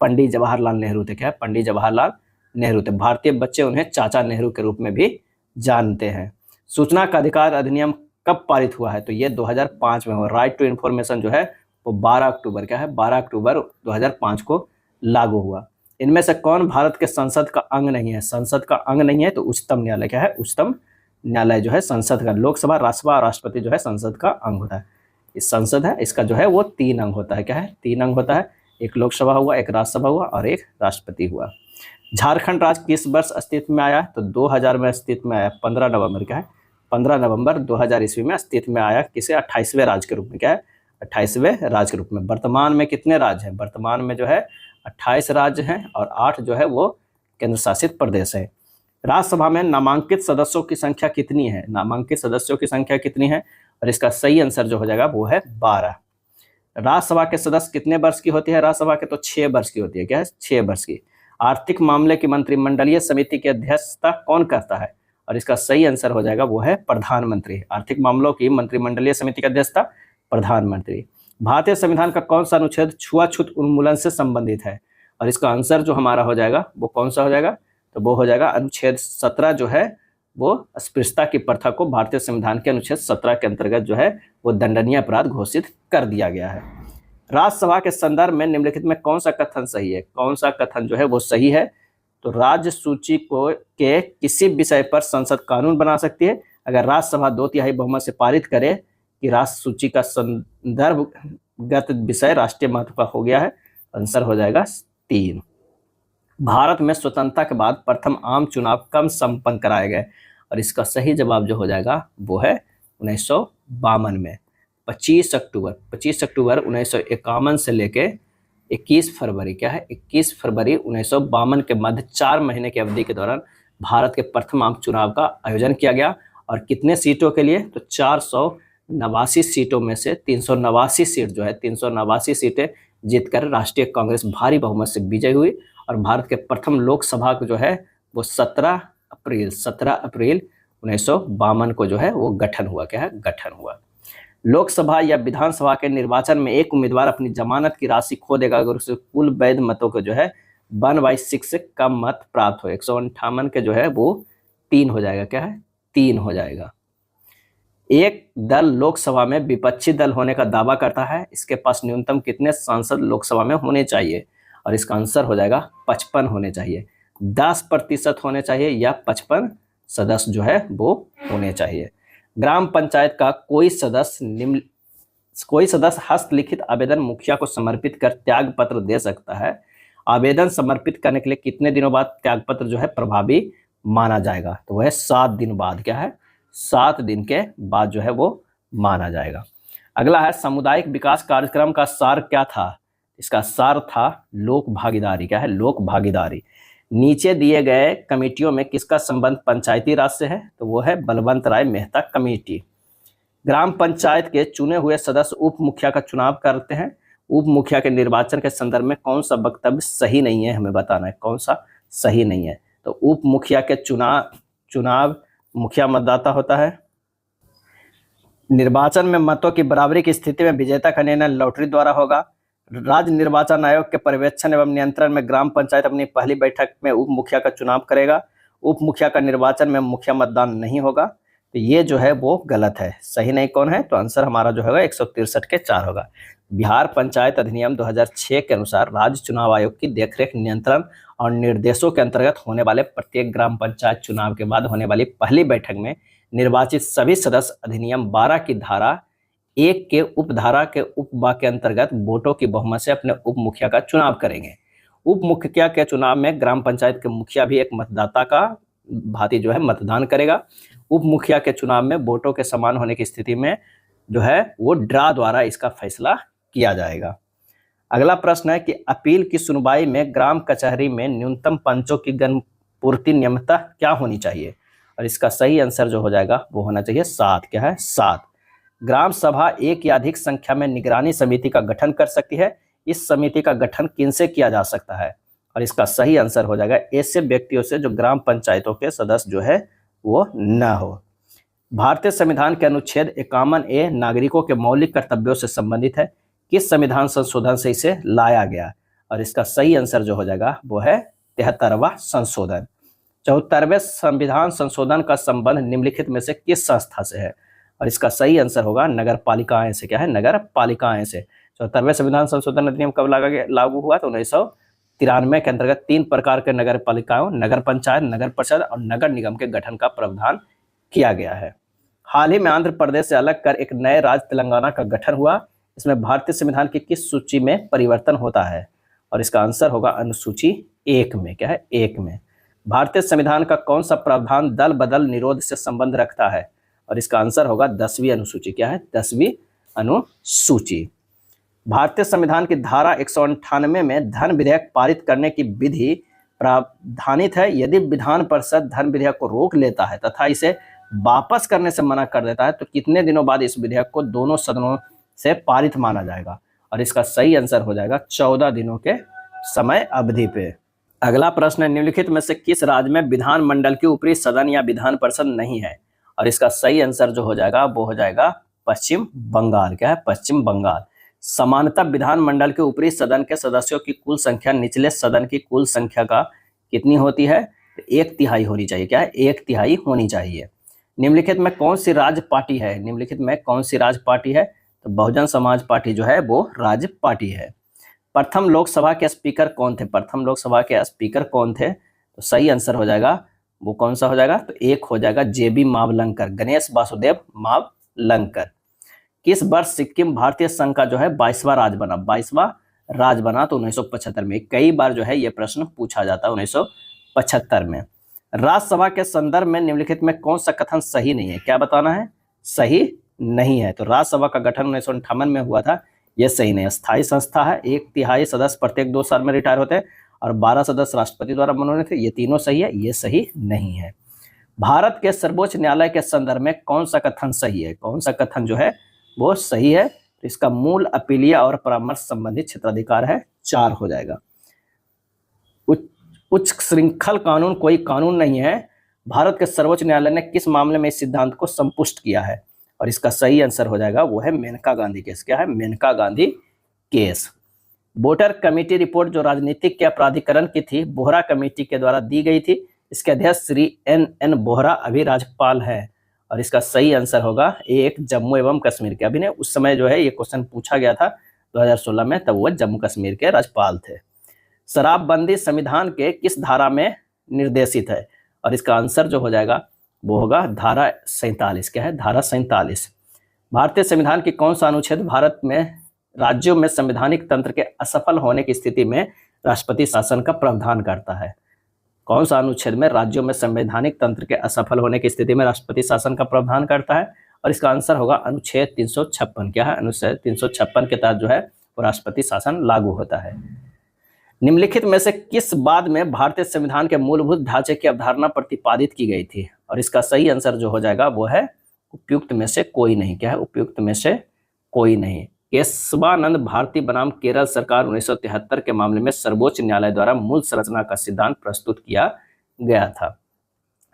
पंडित जवाहरलाल नेहरू थे। क्या है? पंडित जवाहरलाल नेहरू थे। भारतीय बच्चे उन्हें चाचा नेहरू के रूप में भी जानते हैं। सूचना का अधिकार अधिनियम कब पारित हुआ है? तो ये 2005 में हुआ। राइट टू इन्फॉर्मेशन जो है वो 12 अक्टूबर, क्या है, 12 अक्टूबर 2005 को लागू हुआ। इनमें से कौन भारत के संसद का अंग नहीं है? संसद का अंग नहीं है तो उच्चतम न्यायालय। क्या है? उच्चतम न्यायालय जो है संसद का। लोकसभा, राज्यसभा और राष्ट्रपति जो है संसद का अंग होता है। इस संसद है, इसका जो है वो 3 अंग होता है। क्या है? 3 अंग होता है। एक लोकसभा हुआ, एक राज्यसभा हुआ और एक राष्ट्रपति हुआ। झारखंड राज्य किस वर्ष अस्तित्व में आया? तो 2000 में अस्तित्व में आया। 15 नवंबर। क्या है? 15 नवंबर 2000 ईस्वी में अस्तित्व में आया। किसे? 28वें राज्य के रूप में। क्या है? 28वें राज्य के रूप में। वर्तमान में कितने राज्य हैं? वर्तमान में जो है 28 राज्य हैं और 8 जो है वो केंद्र शासित प्रदेश है। राज्यसभा में नामांकित सदस्यों की संख्या कितनी है? नामांकित सदस्यों की संख्या कितनी है? और इसका सही आंसर जो हो जाएगा वो है 12। राज्यसभा के सदस्य कितने वर्ष की होती है? राज्यसभा के तो 6 वर्ष की होती है। क्या है? 6 वर्ष की। आर्थिक मामले की मंत्रिमंडलीय समिति की अध्यक्षता कौन करता है? और इसका सही आंसर हो जाएगा वो है प्रधानमंत्री। आर्थिक मामलों की मंत्रिमंडलीय समिति की अध्यक्षता प्रधानमंत्री। भारतीय संविधान का कौन सा अनुच्छेद छुआछूत उन्मूलन से संबंधित है? और इसका आंसर जो हमारा हो जाएगा वो कौन सा हो जाएगा? तो वो हो जाएगा अनुच्छेद 17 जो है वो अस्पृश्यता की प्रथा को भारतीय संविधान के अनुच्छेद 17 के अंतर्गत जो है वो दंडनीय अपराध घोषित कर दिया गया है। राज्यसभा के संदर्भ में निम्नलिखित में कौन सा कथन सही है? कौन सा कथन जो है वो सही है? तो राज्य सूची को के किसी विषय पर संसद कानून बना सकती है अगर राज्यसभा 2/3 बहुमत से पारित करे कि राष्ट्र सूची का संदर्भगत विषय राष्ट्रीय महत्व का हो गया है। आंसर हो जाएगा 3। भारत में स्वतंत्रता के बाद प्रथम आम चुनाव कब संपन्न कराए गए? और इसका सही जवाब जो हो जाएगा वो है 1952 में। 25 अक्टूबर 1951 से लेके 21 फरवरी। क्या है? 21 फरवरी 1952 के मध्य 4 महीने की अवधि के दौरान भारत के प्रथम आम चुनाव का आयोजन किया गया। और कितने सीटों के लिए? तो 489 सीटों में से 389 सीट जो है 389 सीटें जीतकर राष्ट्रीय कांग्रेस भारी बहुमत से विजय हुई। और भारत के प्रथम लोकसभा को जो है वो 17 अप्रैल 1952 को जो है वो गठन हुआ। क्या है? गठन हुआ। लोकसभा या विधानसभा के निर्वाचन में एक उम्मीदवार अपनी जमानत की राशि खो देगा अगर उसे कुल वैध मतों को जो है 1/6 से कम मत प्राप्त हो। 158 के जो है वो 3 हो जाएगा। क्या है? 3 हो जाएगा। एक दल लोकसभा में विपक्षी दल होने का दावा करता है, इसके पास न्यूनतम कितने सांसद लोकसभा में होने चाहिए? और इसका आंसर हो जाएगा 55 होने चाहिए। 10% होने चाहिए या 55 सदस्य जो है वो होने चाहिए। ग्राम पंचायत का कोई सदस्य हस्तलिखित आवेदन मुखिया को समर्पित कर त्याग पत्र दे सकता है। आवेदन समर्पित करने के लिए कितने दिनों बाद त्याग पत्र जो है प्रभावी माना जाएगा? तो वह 7 दिन बाद। क्या है? 7 दिन के बाद जो है वो माना जाएगा। अगला है सामुदायिक विकास कार्यक्रम का सार क्या था? इसका सार था लोक भागीदारी। क्या है? लोक भागीदारी। नीचे दिए गए कमेटियों में किसका संबंध पंचायती राज से है? तो वो है बलवंत राय मेहता कमेटी। ग्राम पंचायत के चुने हुए सदस्य उप मुखिया का चुनाव करते हैं। उप मुखिया के निर्वाचन के संदर्भ में कौन सा वक्तव्य सही नहीं है? हमें बताना है कौन सा सही नहीं है। तो उप मुखिया के चुनाव मुखिया मतदाता होता है। निर्वाचन में मतों की बराबरी की स्थिति में विजेता का निर्णय लॉटरी द्वारा होगा। राज्य निर्वाचन आयोग के पर्यवेक्षण एवं नियंत्रण में ग्राम पंचायत अपनी पहली बैठक में उप मुखिया का चुनाव करेगा। उप मुखिया का निर्वाचन में मुखिया मतदान नहीं होगा। तो ये जो है वो गलत है। सही नहीं कौन है? तो आंसर हमारा जो होगा 163 के 4 होगा। बिहार पंचायत अधिनियम 2006 के अनुसार राज्य चुनाव आयोग की देखरेख, नियंत्रण और निर्देशों के अंतर्गत होने वाले प्रत्येक ग्राम पंचायत चुनाव के बाद होने वाली पहली बैठक में निर्वाचित सभी सदस्य अधिनियम 12 की धारा 1 के उपधारा के उपवाक्य के अंतर्गत वोटों की बहुमत से अपने उप मुखिया का चुनाव करेंगे। उप मुखिया के चुनाव में ग्राम पंचायत के मुखिया भी एक मतदाता का भांति जो है मतदान करेगा। उप मुखिया के चुनाव में वोटों के समान होने की स्थिति में जो है वो ड्रा द्वारा इसका फैसला किया जाएगा। अगला प्रश्न है कि अपील की सुनवाई में ग्राम कचहरी में न्यूनतम पंचों की गणपूर्ति नियमितः क्या होनी चाहिए, और इसका सही आंसर जो हो जाएगा वो होना चाहिए 7। क्या है? 7। ग्राम सभा एक या अधिक संख्या में निगरानी समिति का गठन कर सकती है। इस समिति का गठन किनसे किया जा सकता है, और इसका सही आंसर हो जाएगा ऐसे व्यक्तियों से जो ग्राम पंचायतों के सदस्य जो है वो न हो। भारतीय संविधान के अनुच्छेद 51A नागरिकों के मौलिक कर्तव्यों से संबंधित है। किस संविधान संशोधन से इसे लाया गया, और इसका सही आंसर जो हो जाएगा वो है 73वां संशोधन। 74वें संविधान संशोधन का संबंध निम्नलिखित में से किस संस्था से है, और इसका सही आंसर होगा नगर पालिकाएं से। क्या है? नगर पालिकाएं से। 74वें संविधान संशोधन अधिनियम कब लागू हुआ? तो 1993 के अंतर्गत 3 प्रकार के नगर पालिकाओं, नगर पंचायत, नगर परिषद और नगर निगम के गठन का प्रावधान किया गया है। हाल ही में आंध्र प्रदेश से अलग कर एक नए राज्य तेलंगाना का गठन हुआ। इसमें भारतीय संविधान की किस सूची में परिवर्तन होता है, और इसका आंसर होगा अनुसूची 1 में। क्या है? 1 में। भारतीय संविधान का कौन सा प्रावधान दल बदल निरोध से संबंध रखता है, और इसका आंसर होगा 10वीं अनुसूची। क्या है? 10वीं अनुसूची। भारतीय संविधान की धारा 198 में धन विधेयक पारित करने की विधि प्रावधानित है। यदि विधान परिषद धन विधेयक को रोक लेता है तथा इसे वापस करने से मना कर देता है तो कितने दिनों बाद इस विधेयक को दोनों सदनों से पारित माना जाएगा, और इसका सही आंसर हो जाएगा 14 दिनों के समय अवधि पे। अगला प्रश्न है, निम्नलिखित में से किस राज्य में विधानमंडल के ऊपरी सदन या विधान परिषद नहीं है, और इसका सही आंसर जो हो जाएगा वो हो जाएगा पश्चिम बंगाल। क्या है? पश्चिम बंगाल। सामान्यतः विधानमंडल के ऊपरी सदन के सदस्यों की कुल संख्या निचले सदन की कुल संख्या का कितनी होती है? 1/3 होनी चाहिए। क्या है? 1/3 होनी चाहिए। निम्नलिखित में कौन सी राज्य पार्टी है? निम्नलिखित में कौन सी राज्य पार्टी है? तो बहुजन समाज पार्टी जो है वो राज्य पार्टी है। प्रथम लोकसभा के स्पीकर कौन थे? प्रथम लोकसभा के स्पीकर कौन थे? तो सही आंसर हो जाएगा वो कौन सा हो जाएगा? तो 1 हो जाएगा JB मावलंकर, गणेश वासुदेव मावलंकर। किस वर्ष सिक्किम भारतीय संघ का जो है 22वां राज्य बना? 22वां राज्य बना तो 1975 में। कई बार जो है ये प्रश्न पूछा जाता है 1975 में। राज्यसभा के संदर्भ में निम्नलिखित में कौन सा कथन सही नहीं है? क्या बताना है? सही नहीं है। तो राज्यसभा का गठन 1958 में हुआ था, यह सही नहीं है। स्थायी संस्था है, 1/3 सदस्य प्रत्येक 2 साल में रिटायर होते हैं और 12 सदस्य राष्ट्रपति द्वारा मनोनीत थे। ये तीनों सही है, ये सही नहीं है। भारत के सर्वोच्च न्यायालय के संदर्भ में कौन सा कथन सही है? कौन सा कथन जो है वो सही है? तो इसका मूल, अपीलीय और परामर्श संबंधित क्षेत्राधिकार है, 4 हो जाएगा। उच्च श्रृंखल कानून कोई कानून नहीं है। भारत के सर्वोच्च न्यायालय ने किस मामले में इस सिद्धांत को संपुष्ट किया है? और इसका सही आंसर हो जाएगा वो है मेनका गांधी केस। क्या है? Maneka Gandhi case. Voter committee report जो राजनीतिक के प्राधिकरण की थी, बोहरा कमेटी के द्वारा दी गई थी। इसके अध्यक्ष श्री NN बोहरा अभी राज्यपाल है, और इसका सही आंसर होगा 1 जम्मू एवं कश्मीर के। अभी ने उस समय जो है ये क्वेश्चन पूछा गया था 2016 में, तब वो जम्मू कश्मीर के राज्यपाल थे। शराबबंदी संविधान के किस धारा में निर्देशित है? और इसका आंसर जो हो जाएगा वो होगा धारा 47। क्या है? धारा 47। भारतीय संविधान की कौन सा अनुच्छेद भारत में राज्यों में संवैधानिक तंत्र के असफल होने की स्थिति में राष्ट्रपति शासन का प्रावधान करता है? कौन सा अनुच्छेद में राज्यों में संवैधानिक तंत्र के असफल होने की स्थिति में राष्ट्रपति शासन का प्रावधान करता है? और इसका आंसर होगा अनुच्छेद 356। क्या है? अनुच्छेद 356 के तहत जो है वो राष्ट्रपति शासन लागू होता है। निम्नलिखित में से किस बाद में भारतीय संविधान के मूलभूत ढांचे की अवधारणा प्रतिपादित की गई थी? और इसका सही आंसर जो हो जाएगा वो है उपयुक्त में से कोई नहीं। क्या है? उपयुक्त में से कोई नहीं। केशवानंद भारती बनाम केरल सरकार 1973 के मामले में सर्वोच्च न्यायालय द्वारा मूल संरचना का सिद्धांत प्रस्तुत किया गया था।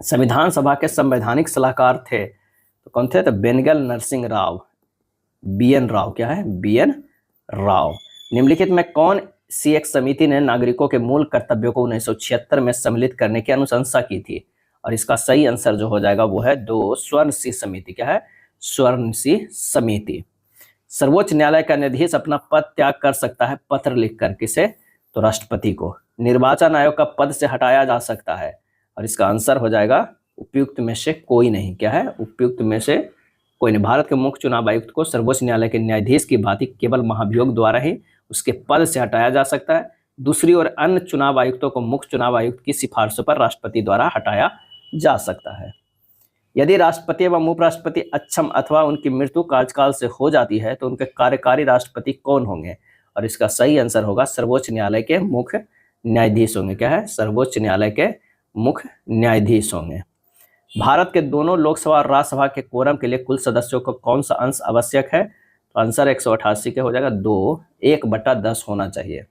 संविधान सभा के संवैधानिक सलाहकार थे तो कौन थे? तो बेनगल नरसिंह राव, BN राव। क्या है? BN राव। निम्नलिखित में कौन सी एक समिति ने नागरिकों के मूल कर्तव्यों को 1976 में सम्मिलित करने की अनुशंसा की थी? और इसका सही आंसर जो हो जाएगा वो है 2 स्वर्ण सिंह समिति। क्या है? स्वर्ण सिंह समिति। सर्वोच्च न्यायालय का न्यायाधीश अपना पद त्याग कर सकता है पत्र लिखकर। किसे? तो राष्ट्रपति को। निर्वाचन आयोग का पद से हटाया जा सकता है, और इसका आंसर हो जाएगा उपयुक्त में से कोई नहीं। क्या है? उपयुक्त में से कोई नहीं। भारत के मुख्य चुनाव आयुक्त को सर्वोच्च न्यायालय के न्यायाधीश की भांति केवल महाभियोग द्वारा ही उसके पद से हटाया जा सकता है। दूसरी ओर अन्य चुनाव आयुक्तों को मुख्य चुनाव आयुक्त की सिफारिशों पर राष्ट्रपति द्वारा हटाया जा सकता है। यदि राष्ट्रपति एवं उपराष्ट्रपति अक्षम अथवा उनकी मृत्यु कार्यकाल से हो जाती है तो उनके कार्यकारी राष्ट्रपति कौन होंगे? और इसका सही आंसर होगा सर्वोच्च न्यायालय के मुख्य न्यायाधीश होंगे। क्या है? सर्वोच्च न्यायालय के मुख्य न्यायाधीश होंगे। भारत के दोनों लोकसभा और राज्यसभा के कोरम के लिए कुल सदस्यों का कौन सा अंश आवश्यक है? तो आंसर 188 के हो जाएगा 2, 1/10 होना चाहिए।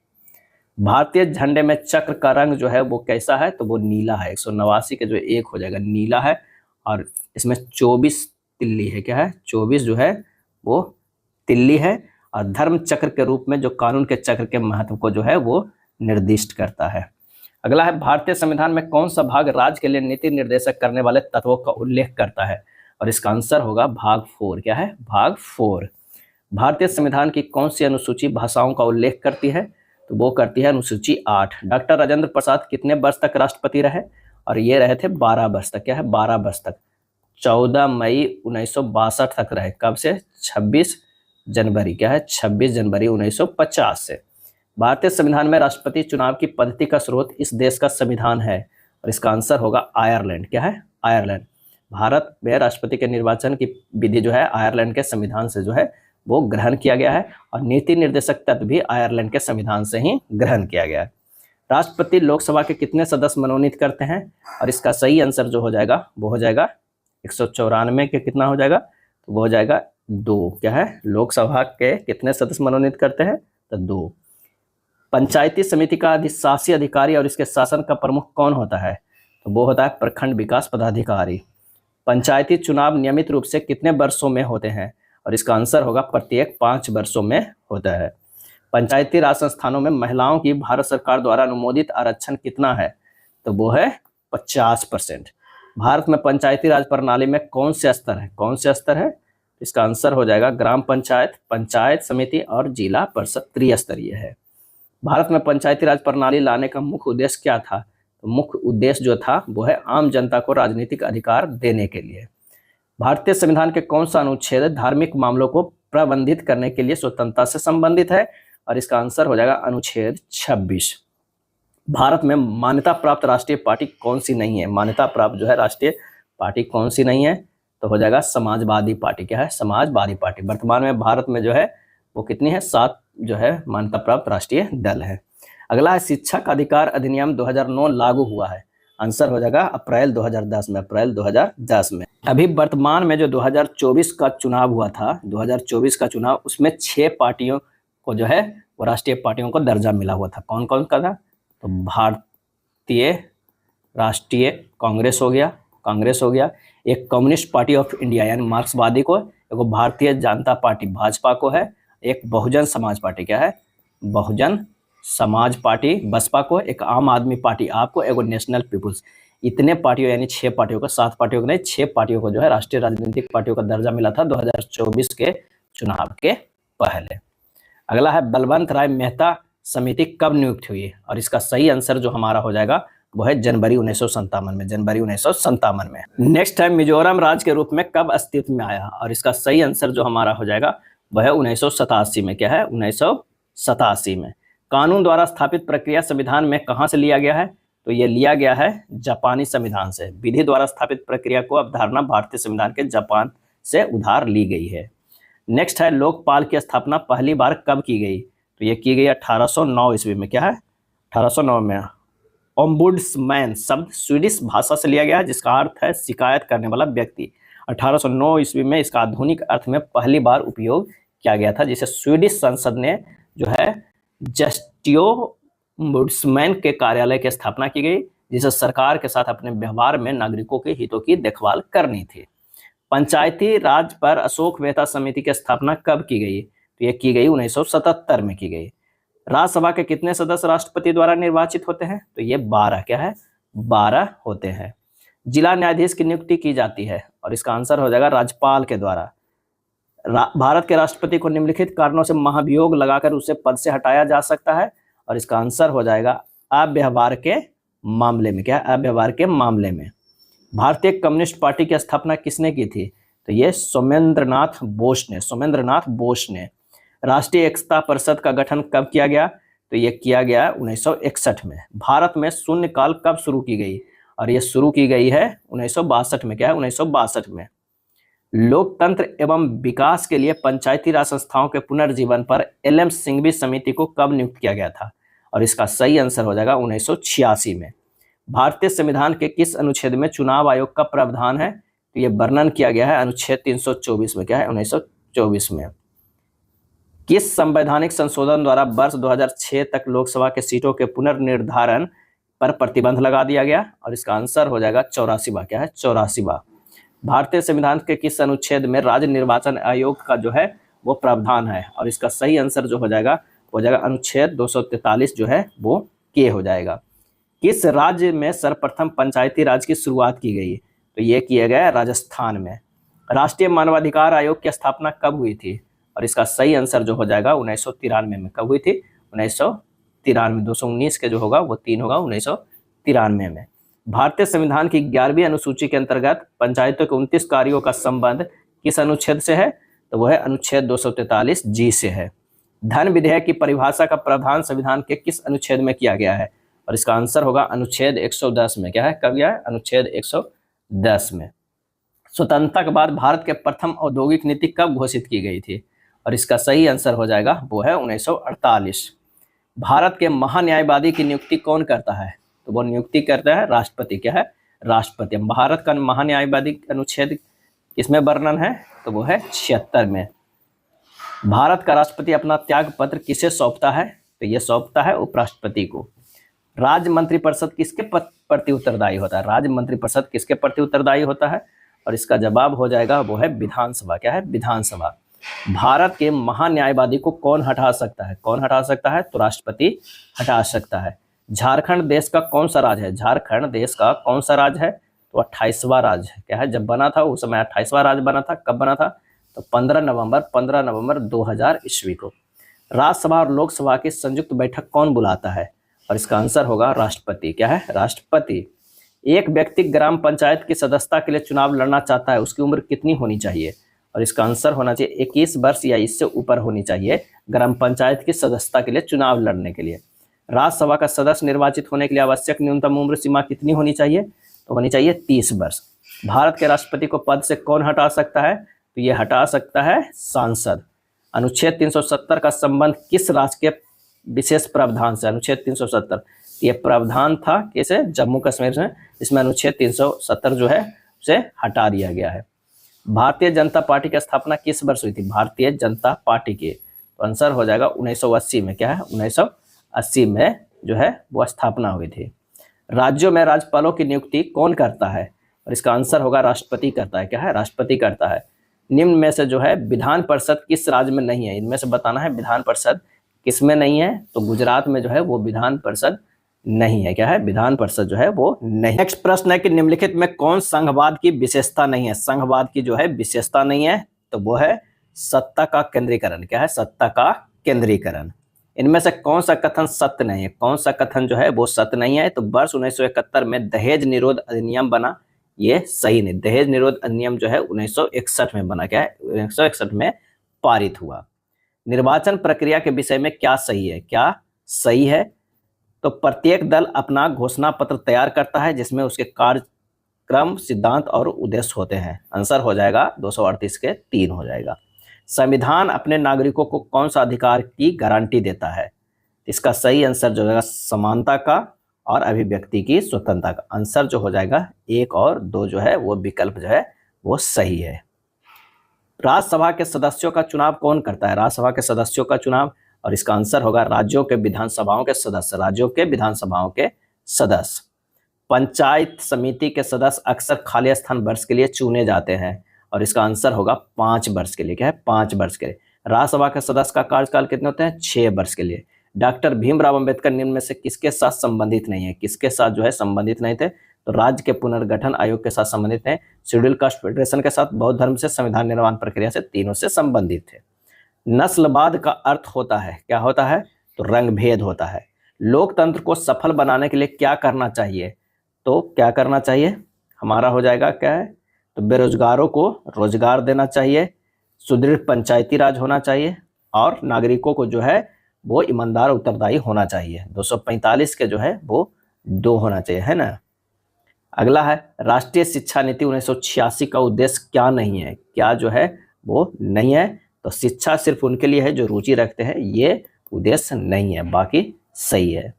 भारतीय झंडे में चक्र का रंग जो है वो कैसा है? तो वो नीला है। 189 के जो 1 हो जाएगा नीला है और इसमें 24 तिल्ली है। क्या है? 24 जो है वो तिल्ली है और धर्म चक्र के रूप में जो कानून के चक्र के महत्व को जो है वो निर्दिष्ट करता है। अगला है भारतीय संविधान में कौन सा भाग राज्य के लिए नीति निर्देशक करने वाले तत्वों का उल्लेख करता है? और इसका आंसर होगा भाग 4। क्या है? भाग 4। भारतीय संविधान की कौन सी अनुसूची भाषाओं का उल्लेख करती है? तो वो करती है अनुसूची 8। डॉक्टर राजेंद्र प्रसाद कितने वर्ष तक राष्ट्रपति रहे? और ये रहे थे 12 वर्ष तक। क्या है? 12 वर्ष तक। 14 मई 1962 तक रहे। कब से? 26 जनवरी। क्या है? 26 जनवरी 1950 से। भारतीय संविधान में राष्ट्रपति चुनाव की पद्धति का स्रोत इस देश का संविधान है और इसका आंसर होगा आयरलैंड। क्या है? आयरलैंड। भारत में राष्ट्रपति के निर्वाचन की विधि जो है आयरलैंड के संविधान से जो है वो ग्रहण किया गया है और नीति निर्देशक तत्व भी आयरलैंड के संविधान से ही ग्रहण किया गया है। राष्ट्रपति लोकसभा के कितने सदस्य मनोनीत करते हैं? और इसका सही आंसर जो हो जाएगा वो हो जाएगा 194 के कितना हो जाएगा? तो वो हो जाएगा 2। क्या है? लोकसभा के कितने सदस्य मनोनीत करते हैं? तो 2। पंचायती समिति का अधिशासी अधिकारी और इसके शासन का प्रमुख कौन होता है? तो वो होता है प्रखंड विकास पदाधिकारी। पंचायती चुनाव नियमित रूप से कितने वर्षों में होते हैं? और इसका आंसर होगा प्रत्येक 5 वर्षों में होता है। पंचायती राज संस्थानों में महिलाओं की भारत सरकार द्वारा अनुमोदित आरक्षण कितना है? तो वो है 50%। भारत में पंचायती राज प्रणाली में कौन से स्तर है? कौन से स्तर है? इसका आंसर हो जाएगा ग्राम पंचायत, पंचायत समिति और जिला परिषद त्रिस्तरीय है। भारत में पंचायती राज प्रणाली लाने का मुख्य उद्देश्य क्या था? तो मुख्य उद्देश्य जो था वो है आम जनता को राजनीतिक अधिकार देने के लिए। भारतीय संविधान के कौन सा अनुच्छेद धार्मिक मामलों को प्रबंधित करने के लिए स्वतंत्रता से संबंधित है? और इसका आंसर हो जाएगा अनुच्छेद 26। भारत में मान्यता प्राप्त राष्ट्रीय पार्टी कौन सी नहीं है? मान्यता प्राप्त जो है राष्ट्रीय पार्टी कौन सी नहीं है? तो हो जाएगा समाजवादी पार्टी। क्या है? समाजवादी पार्टी। वर्तमान में भारत में जो है वो कितनी है? 7 जो है मान्यता प्राप्त राष्ट्रीय दल है। अगला है शिक्षक अधिकार अधिनियम 2009 लागू हुआ है। आंसर हो जाएगा अप्रैल 2010 में। अप्रैल 2010 में। अभी वर्तमान में जो 2024 का चुनाव हुआ था, 2024 का चुनाव, उसमें 6 पार्टियों को जो है वो राष्ट्रीय पार्टियों को दर्जा मिला हुआ था। कौन कौन का था? तो भारतीय राष्ट्रीय कांग्रेस हो गया, एक कम्युनिस्ट पार्टी ऑफ इंडिया यानी मार्क्सवादी को, एक भारतीय जनता पार्टी भाजपा को है, एक बहुजन समाज पार्टी। क्या है? बहुजन समाज पार्टी बसपा को, एक आम आदमी पार्टी आपको, एक नेशनल पीपुल्स। इतने पार्टियों यानी 6 पार्टियों को, 7 पार्टियों को नहीं 6 पार्टियों को जो है राष्ट्रीय राजनीतिक पार्टियों का दर्जा मिला था 2024 के चुनाव के पहले। अगला है बलवंत राय मेहता समिति कब नियुक्त हुई? और इसका सही आंसर जो हमारा हो जाएगा वो है जनवरी 1957 में। जनवरी 1957 में। नेक्स्ट टाइम मिजोरम राज्य के रूप में कब अस्तित्व में आया? और इसका सही आंसर जो हमारा हो जाएगा वह है 1987 में। क्या है? 1987 में। कानून द्वारा स्थापित प्रक्रिया संविधान में कहां से लिया गया है? तो ये लिया गया है जापानी संविधान से। विधि द्वारा स्थापित प्रक्रिया को अवधारणा भारतीय संविधान के जापान से उधार ली गई है। नेक्स्ट है लोकपाल की स्थापना पहली बार कब की गई? तो ये की गई 1809 ईस्वी में। क्या है? 1809 में। ओम्बुड्समैन शब्द स्वीडिश भाषा से लिया गया है जिसका अर्थ है शिकायत करने वाला व्यक्ति। 1809 ईस्वी में इसका आधुनिक अर्थ में पहली बार उपयोग किया गया था, जिसे स्वीडिश संसद ने जो है जस्टियोम्बुड्समैन के कार्यालय की स्थापना की गई, जिसे सरकार के साथ अपने व्यवहार में नागरिकों के हितों की देखभाल करनी थी। पंचायती राज पर अशोक मेहता समिति की स्थापना कब की गई? तो यह की गई 1977 में की गई। राज्यसभा के कितने सदस्य राष्ट्रपति द्वारा निर्वाचित होते हैं? तो ये 12। क्या है? 12 होते हैं। जिला न्यायाधीश की नियुक्ति की जाती है और इसका आंसर हो जाएगा राज्यपाल के द्वारा। भारत के राष्ट्रपति को निम्नलिखित कारणों से महाभियोग लगाकर उसे पद से हटाया जा सकता है और इसका आंसर हो जाएगा अव्यवहार के मामले में। क्या है? अव्यवहार के मामले में। भारतीय कम्युनिस्ट पार्टी की स्थापना किसने की थी? तो ये सोमेंद्रनाथ बोस ने। राष्ट्रीय एकता परिषद का गठन कब किया गया? तो ये किया गया 1961 में। भारत में शून्यकाल कब शुरू की गई? और ये शुरू की गई है 1962 में। क्या है? 1962 में। लोकतंत्र एवं विकास के लिए पंचायती राज संस्थाओं के पुनर्जीवन पर एल.एम. सिंघवी समिति को कब नियुक्त किया गया था? और इसका सही आंसर हो जाएगा 1986 में। भारतीय संविधान के किस अनुच्छेद में चुनाव आयोग का प्रावधान है? तो ये वर्णन किया गया है अनुच्छेद 324 में। क्या है? 1924 में। किस संवैधानिक संशोधन द्वारा वर्ष 2006 तक लोकसभा के सीटों के पुनर्निर्धारण पर प्रतिबंध लगा दिया गया? और इसका आंसर हो जाएगा 84वां। क्या है? 84वां। भारतीय संविधान के किस अनुच्छेद में राज्य निर्वाचन आयोग का जो है वो प्रावधान है? और इसका सही आंसर जो हो जाएगा अनुच्छेद 243 जो है वो के हो जाएगा। किस राज्य में सर्वप्रथम पंचायती राज की शुरुआत की गई? तो ये किया गया राजस्थान में। राष्ट्रीय मानवाधिकार आयोग की स्थापना कब हुई थी? और इसका सही आंसर जो हो जाएगा 1993 में। कब हुई थी? 1993। 219 के जो होगा वो 3 होगा 1993 में। भारतीय संविधान की 11वीं अनुसूची के अंतर्गत पंचायतों के 29 कार्यों का संबंध किस अनुच्छेद से है? तो वह है अनुच्छेद 243 जी से है। धन विधेयक की परिभाषा का प्रावधान संविधान के किस अनुच्छेद में किया गया है? और इसका आंसर होगा अनुच्छेद 110 में। क्या है? कब गया है? अनुच्छेद 110 में। स्वतंत्रता के बाद भारत के प्रथम औद्योगिक नीति कब घोषित की गई थी? और इसका सही आंसर हो जाएगा वो है 1948। भारत के महान्यायवादी की नियुक्ति कौन करता है? तो वो नियुक्ति करता है राष्ट्रपति। क्या है? राष्ट्रपति। भारत का महान्यायवादी अनुच्छेद किसमें वर्णन है? तो वो है 76 में। भारत का राष्ट्रपति अपना त्याग पत्र किसे सौंपता है? तो ये सौंपता है उपराष्ट्रपति को। राज्य मंत्रिपरिषद किसके प्रति उत्तरदायी होता है? राज्य मंत्रिपरिषद किसके प्रति उत्तरदायी होता है? और इसका जवाब हो जाएगा वो है विधानसभा। क्या है? विधानसभा। भारत के महान्यायवादी को कौन हटा सकता है? कौन हटा सकता है? तो राष्ट्रपति हटा सकता है। झारखंड देश का कौन सा राज्य है? झारखंड देश का कौन सा राज्य है? तो 28वां राज्य है। क्या है? जब बना था उस समय 28वां राज्य बना था। कब बना था? तो 15 नवंबर 2000 ईस्वी को। राज्यसभा और लोकसभा की संयुक्त बैठक कौन बुलाता है? और इसका आंसर होगा राष्ट्रपति। क्या है? राष्ट्रपति। एक व्यक्ति ग्राम पंचायत की सदस्यता के लिए चुनाव लड़ना चाहता है, उसकी उम्र कितनी होनी चाहिए? और इसका आंसर होना चाहिए 21 वर्ष या इससे ऊपर होनी चाहिए ग्राम पंचायत की सदस्यता के लिए चुनाव लड़ने के लिए। राज्यसभा का सदस्य निर्वाचित होने के लिए आवश्यक न्यूनतम उम्र सीमा कितनी होनी चाहिए? तो होनी चाहिए 30 वर्ष। भारत के राष्ट्रपति को पद से कौन हटा सकता है? तो ये हटा सकता है सांसद। अनुच्छेद 370 का संबंध किस राज्य के विशेष प्रावधान से? अनुच्छेद 370 ये प्रावधान था कैसे? जम्मू कश्मीर से। इसमें अनुच्छेद 370 जो है उसे हटा दिया गया है। भारतीय जनता पार्टी की स्थापना किस वर्ष हुई थी? भारतीय जनता पार्टी की तो आंसर हो जाएगा 1980 में। क्या है? 1980 में जो है वो स्थापना हुई थी। राज्यों में राज्यपालों की नियुक्ति कौन करता है? और इसका आंसर होगा राष्ट्रपति करता है। क्या है? राष्ट्रपति करता है। निम्न में से जो है विधान परिषद किस राज्य में नहीं है? इनमें से बताना है विधान परिषद किस में नहीं है? तो गुजरात में जो है वो विधान परिषद नहीं है। क्या है? विधान परिषद जो है वो नहीं। नेक्स्ट प्रश्न है कि निम्नलिखित में कौन संघवाद की विशेषता नहीं है? संघवाद की जो है विशेषता नहीं है तो वो है सत्ता का केंद्रीकरण। क्या है? सत्ता का केंद्रीकरण। इनमें से कौन सा कथन सत्य नहीं है? कौन सा कथन जो है वो सत्य नहीं है? तो वर्ष 1971 में दहेज निरोध अधिनियम बना, ये सही नहीं। दहेज निरोध अधिनियम जो है 1961 में बना। क्या है? 1961 में पारित हुआ। निर्वाचन प्रक्रिया के विषय में क्या सही है? क्या सही है? तो प्रत्येक दल अपना घोषणा पत्र तैयार करता है जिसमें उसके कार्यक्रम, सिद्धांत और उद्देश्य होते हैं। आंसर हो जाएगा 238 के 3 हो जाएगा। संविधान अपने नागरिकों को कौन सा अधिकार की गारंटी देता है? इसका सही आंसर जो होगा समानता का और अभिव्यक्ति की स्वतंत्रता का। आंसर जो हो जाएगा 1 और 2 जो है वो विकल्प जो है वो सही है। राज्यसभा के सदस्यों का चुनाव कौन करता है? राज्यसभा के सदस्यों का चुनाव, और इसका आंसर होगा राज्यों के विधानसभाओं के सदस्य। राज्यों के विधानसभाओं के सदस्य। पंचायत समिति के सदस्य अक्सर खाली स्थान वर्ष के लिए चुने जाते हैं, और इसका आंसर होगा 5 वर्ष के लिए। क्या है? 5 वर्ष के लिए। राज्यसभा के सदस्य का कार्यकाल कितने होते हैं? 6 वर्ष के लिए। डॉक्टर भीमराव अंबेडकर निम्न में से किसके साथ संबंधित नहीं है? किसके साथ जो है संबंधित नहीं थे? तो राज्य के पुनर्गठन आयोग के साथ संबंधित है, शेड्यूल कास्ट फेडरेशन के साथ, बौद्ध धर्म से, संविधान निर्माण प्रक्रिया से, तीनों से संबंधित थे। नस्लवाद का अर्थ होता है, क्या होता है? तो रंग भेद होता है। लोकतंत्र को सफल बनाने के लिए क्या करना चाहिए? तो क्या करना चाहिए? हमारा हो जाएगा क्या है, तो बेरोजगारों को रोजगार देना चाहिए, सुदृढ़ पंचायती राज होना चाहिए और नागरिकों को जो है वो ईमानदार उत्तरदायी होना चाहिए। 245 के जो है वो 2 होना चाहिए, है ना। अगला है राष्ट्रीय शिक्षा नीति 1986 का उद्देश्य क्या नहीं है, क्या जो है वो नहीं है, तो शिक्षा सिर्फ उनके लिए है जो रुचि रखते हैं, ये उद्देश्य नहीं है, बाकी सही है।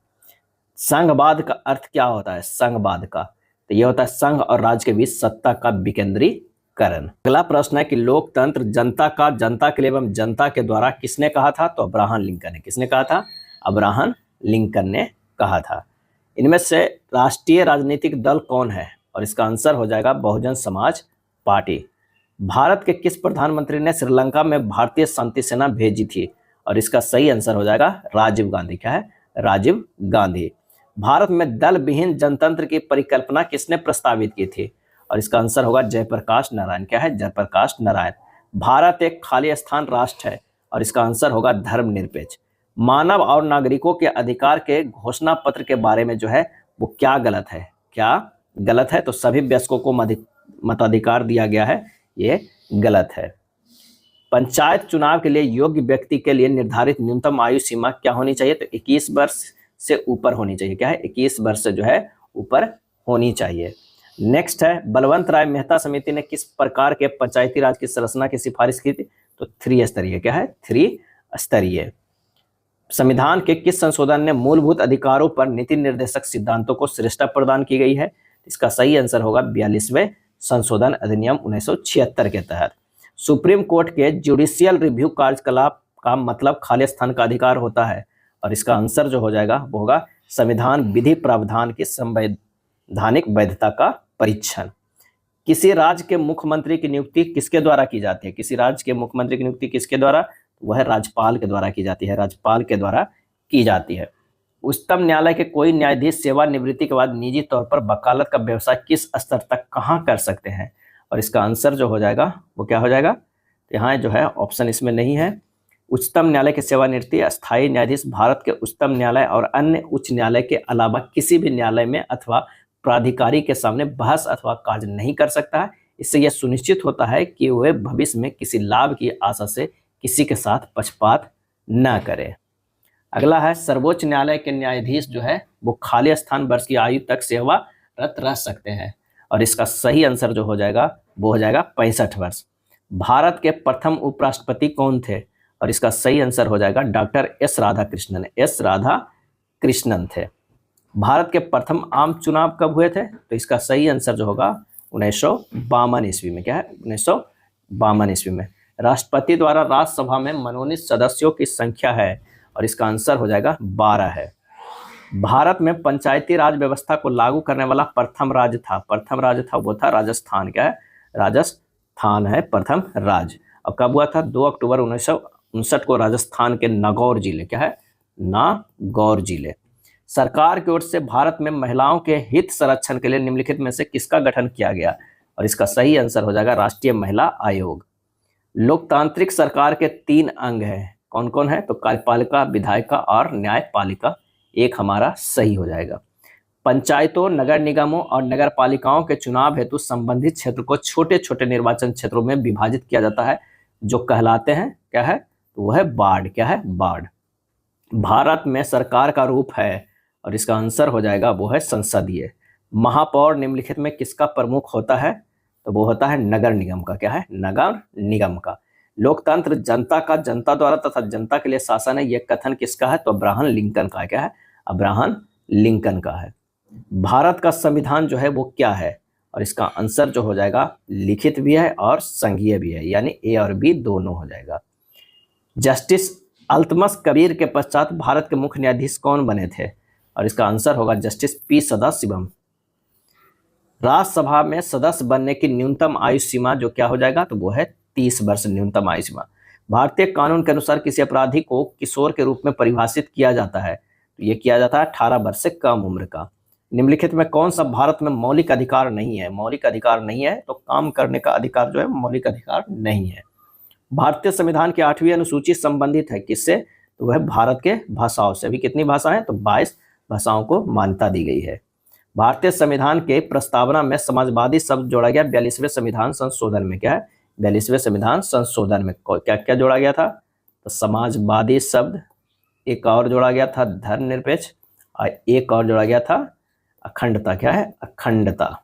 संघवाद का अर्थ क्या होता है, संघवाद का, तो ये होता है संघ और राज्य के बीच सत्ता का विकेंद्रीकरण। अगला प्रश्न है कि लोकतंत्र जनता के लिए एवं जनता के द्वारा किसने कहा था, तो अब्राहम लिंकन ने। किसने कहा था, अब्राहम लिंकन ने कहा था। इनमें से राष्ट्रीय राजनीतिक दल कौन है, और इसका आंसर हो जाएगा बहुजन समाज पार्टी। भारत के किस प्रधानमंत्री ने श्रीलंका में भारतीय शांति सेना भेजी थी, और इसका सही आंसर हो जाएगा राजीव गांधी। क्या है, राजीव गांधी। भारत में दल विहीन जनतंत्र की परिकल्पना किसने प्रस्तावित की थी, और इसका आंसर होगा जयप्रकाश नारायण। क्या है, जयप्रकाश नारायण। भारत एक खाली स्थान राष्ट्र है, और इसका आंसर होगा धर्मनिरपेक्ष। मानव और नागरिकों के अधिकार के घोषणा पत्र के बारे में जो है वो क्या गलत है, क्या गलत है, तो सभी वयस्कों को मताधिकार दिया गया है, ये गलत है। पंचायत चुनाव के लिए योग्य व्यक्ति के लिए निर्धारित न्यूनतम आयु सीमा क्या होनी चाहिए, तो 21 वर्ष से ऊपर होनी चाहिए। क्या है, 21 वर्ष से जो है ऊपर होनी चाहिए। नेक्स्ट है बलवंत राय मेहता समिति ने किस प्रकार के पंचायती राज की संरचना की सिफारिश की थी, तो 3 स्तरीय। क्या है, 3 स्तरीय। संविधान के किस संशोधन ने मूलभूत अधिकारों पर नीति निर्देशक सिद्धांतों को श्रेष्ठता प्रदान की गई है, इसका सही आंसर होगा 42वें संशोधन अधिनियम 1976 के तहत। सुप्रीम कोर्ट के जुडिशियल रिव्यू कार्यकलाप का मतलब खाली स्थान का अधिकार होता है, और इसका आंसर जो हो जाएगा वो होगा संविधान विधि प्रावधान की संवैधानिक वैधता का परीक्षण। किसी राज्य के मुख्यमंत्री की नियुक्ति किसके द्वारा की जाती है, किसी राज्य के मुख्यमंत्री की नियुक्ति किसके द्वारा, वह राज्यपाल के द्वारा की जाती है, राज्यपाल के द्वारा की जाती है। उच्चतम न्यायालय के कोई न्यायाधीश सेवानिवृत्ति के बाद निजी तौर पर वकालत का व्यवसाय किस स्तर तक कहाँ कर सकते हैं, और इसका आंसर जो हो जाएगा वो क्या हो जाएगा, तो यहाँ जो है ऑप्शन इसमें नहीं है। उच्चतम न्यायालय के सेवानिवृत्ति अस्थायी न्यायाधीश भारत के उच्चतम न्यायालय और अन्य उच्च न्यायालय के अलावा किसी भी न्यायालय में अथवा प्राधिकारी के सामने बहस अथवा कार्य नहीं कर सकता है। इससे यह सुनिश्चित होता है कि वह भविष्य में किसी लाभ की आशा से किसी के साथ पक्षपात न करे। अगला है सर्वोच्च न्यायालय के न्यायाधीश जो है वो खाली स्थान वर्ष की आयु तक सेवारत रह सकते हैं, और इसका सही आंसर जो हो जाएगा वो हो जाएगा 65 वर्ष। भारत के प्रथम उपराष्ट्रपति कौन थे, और इसका सही आंसर हो जाएगा doctor S Radhakrishnan. S Radhakrishnan थे। भारत के प्रथम आम चुनाव कब हुए थे, तो इसका सही आंसर जो होगा 1952 ईस्वी में। क्या है, 1952 ईस्वी में। राष्ट्रपति द्वारा राज्यसभा में मनोनीत सदस्यों की संख्या है, और इसका आंसर हो जाएगा 12 है। भारत में पंचायती राज व्यवस्था को लागू करने वाला प्रथम राज्य था वो था राजस्थान। क्या है, राजस्थान है प्रथम राज्य। और कब हुआ था, 2 अक्टूबर 1959 को राजस्थान के नागौर जिले। क्या है, नागौर जिले। सरकार की ओर से भारत में महिलाओं के हित संरक्षण के लिए निम्नलिखित में से किसका गठन किया गया, और इसका सही आंसर हो जाएगा राष्ट्रीय महिला आयोग। लोकतांत्रिक सरकार के 3 अंग हैं, कौन कौन है, तो कार्यपालिका, विधायिका और न्यायपालिका। एक हमारा सही हो जाएगा। पंचायतों, नगर निगमों और नगर पालिकाओं के चुनाव हेतु संबंधित क्षेत्र को छोटे छोटे निर्वाचन क्षेत्रों में विभाजित किया जाता है, जो कहलाते हैं क्या है, तो वह है वार्ड। क्या है, वार्ड। भारत में सरकार का रूप है, और इसका आंसर हो जाएगा वो है संसदीय। महापौर निम्नलिखित में किसका प्रमुख होता है, तो वो होता है नगर निगम का। क्या है, नगर निगम का। लोकतंत्र जनता का, जनता द्वारा तथा जनता के लिए शासन है, यह कथन किसका है, तो अब्राहम लिंकन का है। क्या है, अब्राहम लिंकन का है। भारत का संविधान जो है वो क्या है, और इसका आंसर जो हो जाएगा लिखित भी है और संघीय भी है, यानी ए और बी दोनों हो जाएगा। जस्टिस अल्तमस कबीर के पश्चात भारत के मुख्य न्यायाधीश कौन बने थे, और इसका आंसर होगा जस्टिस पी सदाशिवम। राज्यसभा में सदस्य बनने की न्यूनतम आयु सीमा जो क्या हो जाएगा, तो वो है 30 वर्ष न्यूनतम आयु सीमा। भारतीय कानून के अनुसार किसी अपराधी को किशोर के रूप में परिभाषित किया जाता है, तो ये किया जाता है 18 वर्ष से कम उम्र का। निम्नलिखित में कौन सा भारत में मौलिक अधिकार नहीं है, मौलिक अधिकार नहीं है, तो काम करने का अधिकार जो है मौलिक अधिकार नहीं है। भारतीय संविधान की 8वीं अनुसूची संबंधित है किससे, तो वह भारत के भाषाओं से। अभी कितनी भाषा है, तो 22 भाषाओं को मान्यता दी गई है। भारतीय संविधान के प्रस्तावना में समाजवादी शब्द जोड़ा गया 42वें संविधान संशोधन में। क्या है? 42वें संविधान संशोधन में क्या क्या जोड़ा गया था? तो समाजवादी शब्द, एक और जोड़ा गया था धर्मनिरपेक्ष, और एक और जोड़ा गया था अखंडता। क्या है? अखंडता।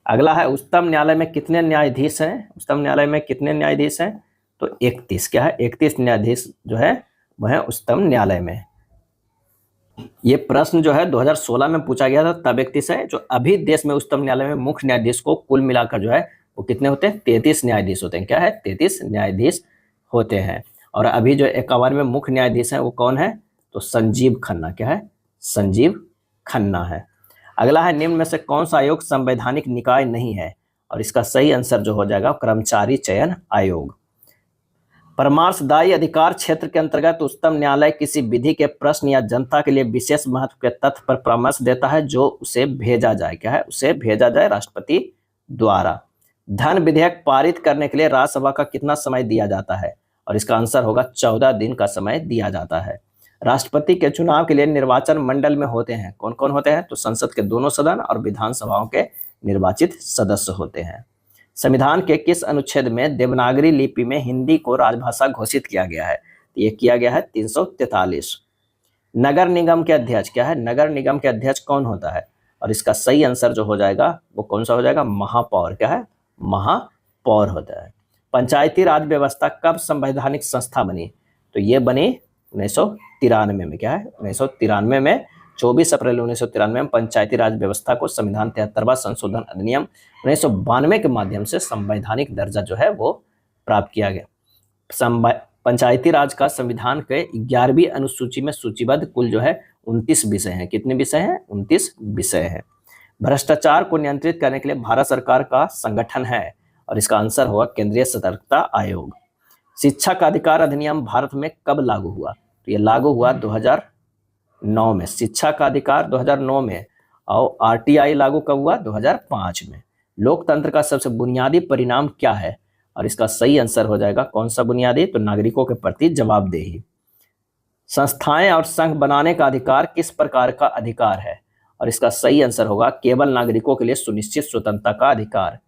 अगला है उच्चतम न्यायालय में कितने न्यायाधीश हैं? उच्चतम न्यायालय में कितने न्यायाधीश हैं? तो 31। क्या है? 31 न्यायाधीश जो है वह है उच्चतम न्यायालय में। ये प्रश्न जो है 2016 में पूछा गया था, तब 31 है। जो अभी देश में उच्चतम न्यायालय में मुख्य न्यायाधीश को कुल मिलाकर जो है वो कितने होते हैं? 33 न्यायाधीश होते हैं। क्या है? 33 न्यायाधीश होते हैं। और अभी जो 51वें मुख्य न्यायाधीश है वो कौन है? तो संजीव खन्ना। क्या है? संजीव खन्ना है। अगला है निम्न में से कौन सा आयोग संवैधानिक निकाय नहीं है? और इसका सही आंसर जो हो जाएगा कर्मचारी चयन आयोग। परामर्शदायी अधिकार क्षेत्र के अंतर्गत उच्चतम न्यायालय किसी विधि के प्रश्न या जनता के लिए विशेष महत्व के तथ्य पर परामर्श देता है जो उसे भेजा जाए। क्या है? उसे भेजा जाए राष्ट्रपति द्वारा। धन विधेयक पारित करने के लिए राज्यसभा का कितना समय दिया जाता है? और इसका आंसर होगा 14 दिन का समय दिया जाता है। राष्ट्रपति के चुनाव के लिए निर्वाचन मंडल में होते हैं कौन कौन होते हैं? तो संसद के दोनों सदन और विधानसभाओं के निर्वाचित सदस्य होते हैं। संविधान के किस अनुच्छेद में देवनागरी लिपि में हिंदी को राजभाषा घोषित किया गया है? तो ये किया गया है 343। नगर निगम के अध्यक्ष। क्या है? नगर निगम के अध्यक्ष कौन होता है? और इसका सही आंसर जो हो जाएगा वो कौन सा हो जाएगा? महापौर। क्या है? महापौर होता है। पंचायती राज व्यवस्था कब संवैधानिक संस्था बनी? तो ये बनी 1993 में। क्या है? 1993 में 24 अप्रैल 1993 में पंचायती राज व्यवस्था को संविधान 73वां संशोधन अधिनियम 1992 के माध्यम से संवैधानिक दर्जा जो है वो प्राप्त किया गया। पंचायती राज का संविधान के 11वीं अनुसूची में सूचीबद्ध कुल जो है 29 विषय हैं। कितने विषय हैं? 29 विषय हैं। भ्रष्टाचार को नियंत्रित करने के लिए भारत सरकार का संगठन है और इसका आंसर होगा केंद्रीय सतर्कता आयोग। शिक्षा का अधिकार अधिनियम भारत में कब लागू हुआ? तो ये लागू हुआ 2009 में। शिक्षा का अधिकार 2009 में। और आरटीआई लागू कब हुआ? 2005 में। लोकतंत्र का सबसे बुनियादी परिणाम क्या है? और इसका सही आंसर हो जाएगा कौन सा बुनियादी? तो नागरिकों के प्रति जवाबदेही। संस्थाएं और संघ बनाने का अधिकार किस प्रकार का अधिकार है? और इसका सही आंसर होगा केवल नागरिकों के लिए सुनिश्चित स्वतंत्रता का अधिकार।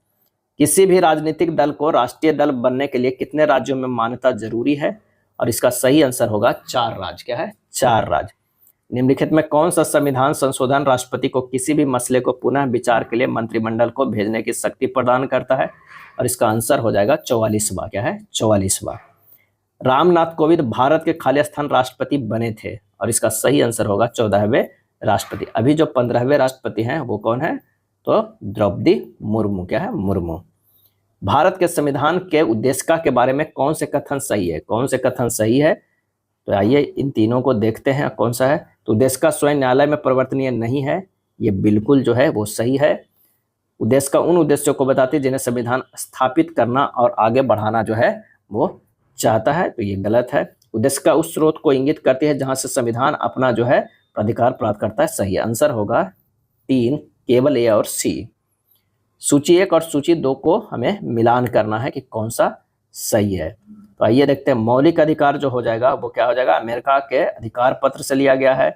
किसी भी राजनीतिक दल को राष्ट्रीय दल बनने के लिए कितने राज्यों में मान्यता जरूरी है? और इसका सही आंसर होगा 4 राज्य। क्या है? 4 राज्य। निम्नलिखित में कौन सा संविधान संशोधन राष्ट्रपति को किसी भी मसले को पुनः विचार के लिए मंत्रिमंडल को भेजने की शक्ति प्रदान करता है? और इसका आंसर हो जाएगा 44वां। क्या है? 44वां। रामनाथ कोविंद भारत के खाली स्थान राष्ट्रपति बने थे और इसका सही आंसर होगा 14वें राष्ट्रपति। अभी जो 15वें राष्ट्रपति हैं वो कौन है? तो द्रौपदी मुर्मू। क्या है? मुर्मू। भारत के संविधान के उद्देशिका के बारे में कौन से कथन सही है? कौन से कथन सही है? तो आइए इन तीनों को देखते हैं कौन सा है। तो उद्देशिका स्वयं न्यायालय में परिवर्तनीय नहीं है, ये बिल्कुल जो है वो सही है। उद्देशिका उन उद्देश्यों को बताती है जिन्हें संविधान स्थापित करना और आगे बढ़ाना जो है वो चाहता है, तो ये गलत है। उद्देशिका उस स्रोत को इंगित करती है जहां से संविधान अपना जो है अधिकार प्राप्त करता है। सही आंसर होगा 3, केवल ए और सी। सूची 1 और सूची 2 को हमें मिलान करना है कि कौन सा सही है। तो आइए देखते हैं। मौलिक अधिकार जो हो जाएगा वो क्या हो जाएगा? अमेरिका के अधिकार पत्र से लिया गया है।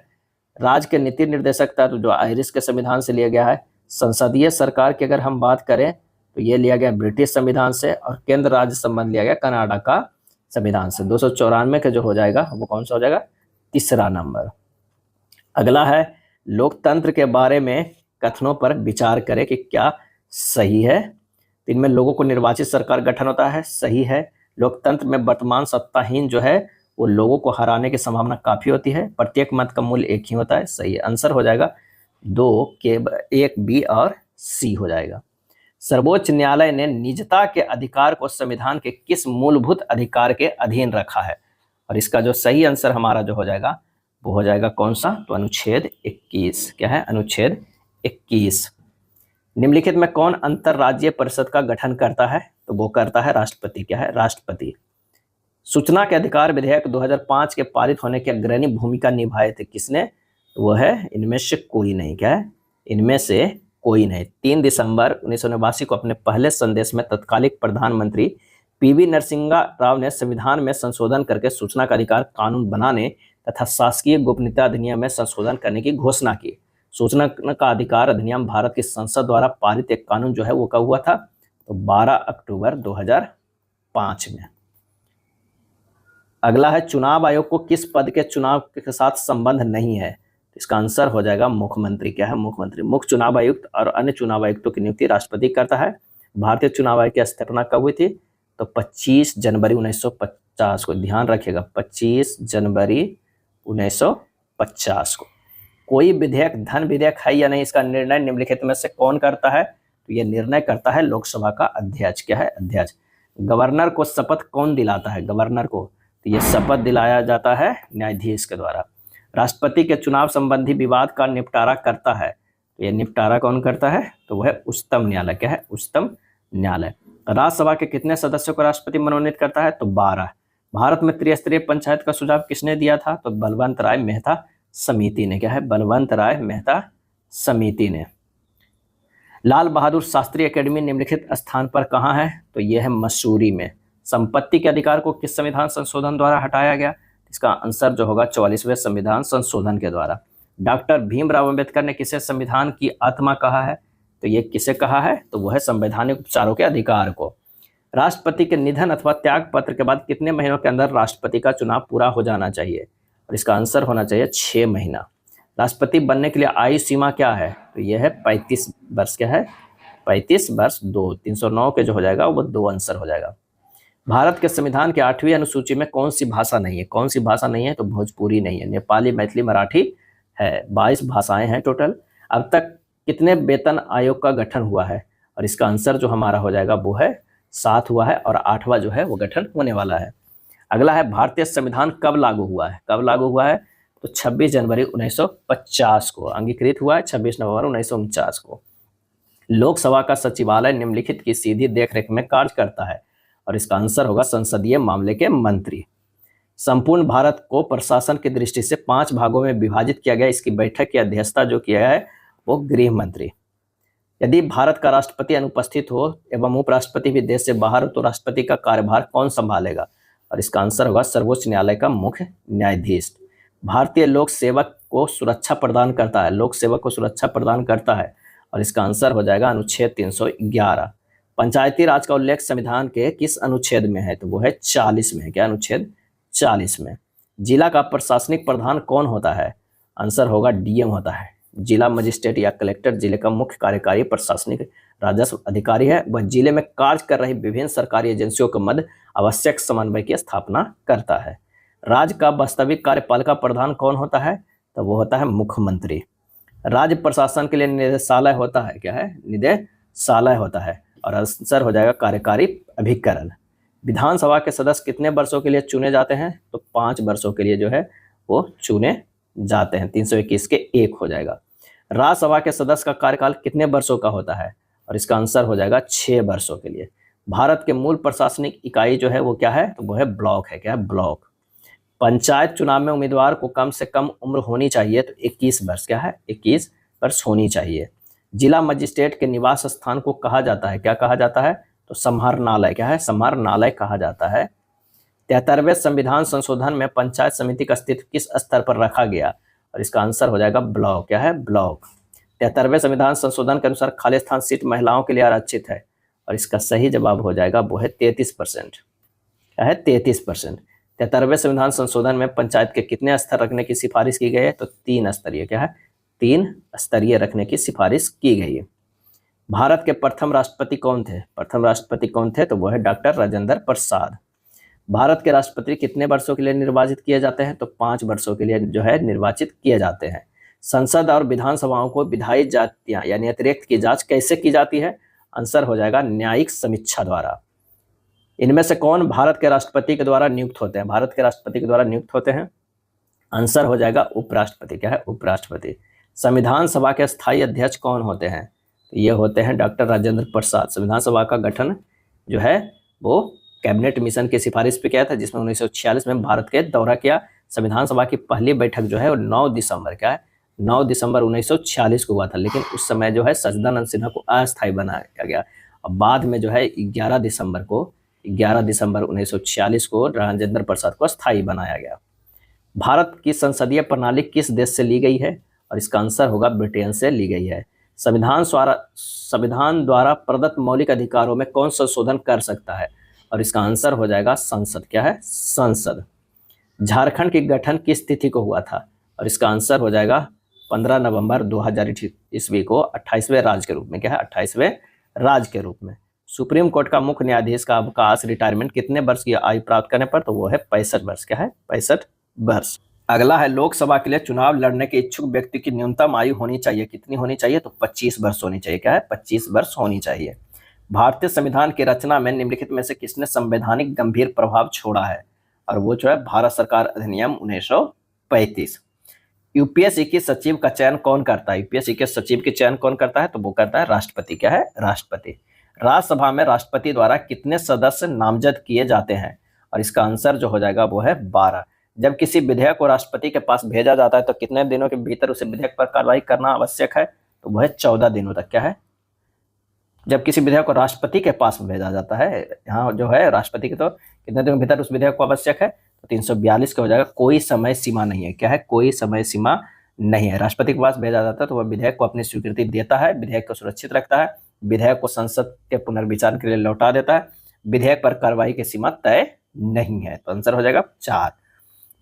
राज्य के नीति निर्देशक तत्व जो आयरिश के संविधान से लिया गया है। संसदीय सरकार की अगर हम बात करें तो ये लिया गया ब्रिटिश संविधान से, और केंद्र राज्य संबंध लिया गया कनाडा का संविधान से। 294 का जो हो जाएगा वो कौन सा हो जाएगा? तीसरा नंबर। अगला है लोकतंत्र के बारे में कथनों पर विचार करें कि क्या सही है। इनमें लोगों को निर्वाचित सरकार गठन होता है, सही है। लोकतंत्र में वर्तमान सत्ताहीन जो है वो लोगों को हराने की संभावना काफी होती है। प्रत्येक मत का मूल्य एक ही होता है, सही है। आंसर हो जाएगा 2 के 1 बी और सी हो जाएगा। सर्वोच्च न्यायालय ने निजता के अधिकार को संविधान के किस मूलभूत अधिकार के अधीन रखा है? और इसका जो सही आंसर हमारा जो हो जाएगा वो हो जाएगा कौन सा? तो अनुच्छेद 21। क्या है? अनुच्छेद 21। निम्नलिखित में कौन अंतरराज्यीय परिषद का गठन करता है? तो वो करता है राष्ट्रपति। क्या है? राष्ट्रपति। सूचना के अधिकार विधेयक 2005 के पारित होने की अग्रणी भूमिका निभाए थे किसने? वो है इनमें से कोई नहीं। क्या है? इनमें से कोई नहीं। 3 दिसंबर 1989 को अपने पहले संदेश में तत्कालिक प्रधानमंत्री पीवी नरसिम्हा राव ने संविधान में संशोधन करके सूचना का अधिकार कानून बनाने तथा शासकीय गोपनीयता अधिनियम में संशोधन करने की घोषणा की। सूचना का अधिकार अधिनियम भारत की संसद द्वारा पारित एक कानून जो है वो कब हुआ था? तो 12 अक्टूबर 2005 में। अगला है, चुनाव आयोग को किस पद के चुनाव के साथ संबंध नहीं है? इसका आंसर हो जाएगा मुख्यमंत्री। क्या है? मुख्यमंत्री। मुख्य चुनाव आयुक्त और अन्य चुनाव आयुक्तों की नियुक्ति राष्ट्रपति करता है। भारतीय चुनाव आयोग की स्थापना कब हुई थी? तो 25 जनवरी 1950 को। ध्यान रखिएगा, 25 जनवरी 1950 को। कोई विधेयक धन विधेयक है या नहीं, इसका निर्णय निम्नलिखित में से कौन करता है? तो यह निर्णय करता है लोकसभा का अध्यक्ष। क्या है? अध्यक्ष। गवर्नर को शपथ कौन दिलाता है? गवर्नर को तो यह शपथ दिलाया जाता है न्यायाधीश के द्वारा। राष्ट्रपति के चुनाव संबंधी विवाद का निपटारा करता है, तो यह निपटारा कौन करता है? तो वह उच्चतम न्यायालय। क्या है? उच्चतम न्यायालय। राज्यसभा के कितने सदस्यों को राष्ट्रपति मनोनीत करता है? तो 12। भारत में त्रिस्तरीय पंचायत का सुझाव किसने दिया था? तो बलवंत राय मेहता समिति ने। क्या है? बलवंत राय मेहता समिति ने। लाल बहादुर शास्त्री अकेडमी निम्नलिखित स्थान पर कहाँ है? तो यह है मसूरी में। संपत्ति के अधिकार को किस संविधान संशोधन द्वारा हटाया गया? इसका आंसर जो होगा 44वें संविधान संशोधन के द्वारा। डॉक्टर भीमराव अंबेडकर ने किसे संविधान की आत्मा कहा है? तो ये किसे कहा है? तो वह है संवैधानिक उपचारों के अधिकार को। राष्ट्रपति के निधन अथवा त्याग पत्र के बाद कितने महीनों के अंदर राष्ट्रपति का चुनाव पूरा हो जाना चाहिए? और इसका आंसर होना चाहिए 6 महीना। राष्ट्रपति बनने के लिए आयु सीमा क्या है? तो यह है 35 वर्ष। क्या है? 35 वर्ष 2। 309 के जो हो जाएगा वो 2 आंसर हो जाएगा। भारत के संविधान के 8वीं अनुसूची में कौन सी भाषा नहीं है? कौन सी भाषा नहीं है? तो भोजपुरी नहीं है। नेपाली, मैथिली, मराठी है। 22 भाषाएं हैं टोटल। अब तक कितने वेतन आयोग का गठन हुआ है? और इसका आंसर जो हमारा हो जाएगा वो है 7 हुआ है, और 8वां जो है वो गठन होने वाला है। अगला है, भारतीय संविधान कब लागू हुआ है? कब लागू हुआ है? तो 26 जनवरी 1950 को। अंगीकृत हुआ है 26 नवंबर 1949 को। लोकसभा का सचिवालय निम्नलिखित की सीधी देखरेख में कार्य करता है, और इसका आंसर होगा संसदीय मामले के मंत्री। संपूर्ण भारत को प्रशासन की दृष्टि से 5 भागों में विभाजित किया गया। इसकी बैठक की अध्यक्षता जो किया है वो गृह मंत्री। यदि भारत का राष्ट्रपति अनुपस्थित हो एवं उपराष्ट्रपति भी देश से बाहर हो तो राष्ट्रपति का कार्यभार कौन संभालेगा? और इसका आंसर होगा सर्वोच्च न्यायालय का मुख्य न्यायाधीश। भारतीय लोक सेवक को सुरक्षा प्रदान करता है। लोक सेवक को सुरक्षा प्रदान करता है, और इसका आंसर हो जाएगा अनुच्छेद 311। पंचायती राज का उल्लेख संविधान के किस अनुच्छेद में है? तो वो है 40 में। क्या? अनुच्छेद 40 में। जिला का प्रशासनिक प्रधान कौन होता है? आंसर होगा डीएम होता है। जिला मजिस्ट्रेट या कलेक्टर जिले का मुख्य कार्यकारी प्रशासनिक राजस्व अधिकारी है। वह जिले में कार्य कर रही विभिन्न सरकारी एजेंसियों के मध्य आवश्यक समन्वय की स्थापना करता है। राज्य का वास्तविक कार्यपालिका प्रधान कौन होता है? तो वो होता है मुख्यमंत्री। राज्य प्रशासन के लिए निदेशालय होता है। क्या है? निदेशालय होता है, और आंसर हो जाएगा कार्यकारी अभिकरण। विधानसभा के सदस्य कितने वर्षों के लिए चुने जाते हैं? तो 5 वर्षों के लिए जो है वो चुने जाते हैं। 321 के 1 हो जाएगा। राज्यसभा के सदस्य का कार्यकाल कितने वर्षों का होता है? और इसका आंसर हो जाएगा 6 वर्षों के लिए। भारत के मूल प्रशासनिक इकाई जो है वो क्या है? तो वो है ब्लॉक है। क्या है? ब्लॉक। पंचायत चुनाव में उम्मीदवार को कम से कम उम्र होनी चाहिए, तो 21 वर्ष। क्या है? 21 वर्ष होनी चाहिए। जिला मजिस्ट्रेट के निवास स्थान को कहा जाता है। क्या कहा जाता है? तो समाहरणालय। क्या है? समाहरणालय कहा जाता है। 73वें संविधान संशोधन में पंचायत समिति का अस्तित्व किस स्तर पर रखा गया? और इसका आंसर हो जाएगा ब्लॉक। क्या है? ब्लॉक। 73वें संविधान संशोधन के अनुसार खाली स्थान सीट महिलाओं के लिए आरक्षित है, और इसका सही जवाब हो जाएगा वो है 33%। क्या है? 33%। 73वें संविधान संशोधन में पंचायत के कितने स्तर रखने की सिफारिश की गई है? तो 3 स्तरीय। क्या है? 3 स्तरीय रखने की सिफारिश की गई है। भारत के प्रथम राष्ट्रपति कौन थे? प्रथम राष्ट्रपति कौन थे? तो वो है डॉक्टर राजेंद्र प्रसाद। भारत के राष्ट्रपति कितने वर्षों के लिए निर्वाचित किए जाते हैं? तो 5 वर्षों के लिए जो है निर्वाचित किए जाते हैं। संसद और विधानसभाओं को विधायी जातियां यानी अतिरिक्त की जांच कैसे की जाती है? आंसर हो जाएगा न्यायिक समीक्षा द्वारा। इनमें से कौन भारत के राष्ट्रपति के द्वारा नियुक्त होते हैं? भारत के राष्ट्रपति के द्वारा नियुक्त होते हैं। आंसर हो जाएगा उपराष्ट्रपति। क्या है? उपराष्ट्रपति। संविधान सभा के स्थायी अध्यक्ष कौन होते हैं? तो ये होते हैं डॉक्टर राजेंद्र प्रसाद। संविधान सभा का गठन जो है वो कैबिनेट मिशन की सिफारिश पे किया था, जिसमें 1946 में भारत के दौरा किया। संविधान सभा की पहली बैठक जो है वो 9 दिसंबर। क्या है? 9 दिसंबर 1946 को हुआ था, लेकिन उस समय जो है सच्चिदानंद सिन्हा को अस्थायी बनाया गया। और बाद में जो है 11 दिसंबर 1946 को राजेंद्र प्रसाद को स्थायी बनाया गया। भारत की संसदीय प्रणाली किस देश से ली गई है? और इसका आंसर होगा ब्रिटेन से ली गई है। संविधान द्वारा प्रदत्त मौलिक अधिकारों में कौन संशोधन कर सकता है, और इसका आंसर हो जाएगा संसद। क्या है? संसद। झारखंड की गठन किस तिथि को हुआ था, और इसका आंसर हो जाएगा 15 नवंबर 2000 ईस्वी को 28वें राज्य के रूप में। क्या है? 28वें राज्य के रूप में। सुप्रीम कोर्ट का मुख्य न्यायाधीश का अवकाश रिटायरमेंट कितने वर्ष की आयु प्राप्त करने पर, तो वो है 65 वर्ष। क्या है? 65 वर्ष। अगला है लोकसभा के लिए चुनाव लड़ने के इच्छुक व्यक्ति की न्यूनतम आयु होनी चाहिए। कितनी होनी चाहिए? तो 25 वर्ष होनी चाहिए। क्या है? 25 वर्ष होनी चाहिए। भारतीय संविधान की रचना में निम्नलिखित में से किसने संवैधानिक गंभीर प्रभाव छोड़ा है, और वो जो है भारत सरकार अधिनियम 1935। यूपीएससी के सचिव का चयन कौन करता है? यूपीएससी के सचिव के चयन कौन करता है? तो वो करता है राष्ट्रपति। क्या है? राष्ट्रपति। राज्यसभा में राष्ट्रपति द्वारा कितने सदस्य नामजद किए जाते हैं, और इसका आंसर जो हो जाएगा वो है 12। जब किसी विधेयक को राष्ट्रपति के पास भेजा जाता है तो कितने दिनों के भीतर उसे विधेयक पर कार्रवाई करना आवश्यक है, तो वह 14 दिनों तक। क्या है? जब किसी विधेयक को राष्ट्रपति के पास भेजा जाता है, यहाँ जो है राष्ट्रपति के, तो कितने दिनों के भीतर उस विधेयक को आवश्यक है, तो 342 का हो जाएगा। कोई समय सीमा नहीं है। क्या है? कोई समय सीमा नहीं है। राष्ट्रपति के पास भेजा जाता है तो वह विधेयक को अपनी स्वीकृति देता है, विधेयक को सुरक्षित रखता है, विधेयक को संसद के पुनर्विचार के लिए लौटा देता है। विधेयक पर कार्रवाई की सीमा तय नहीं है। तो आंसर हो जाएगा 4।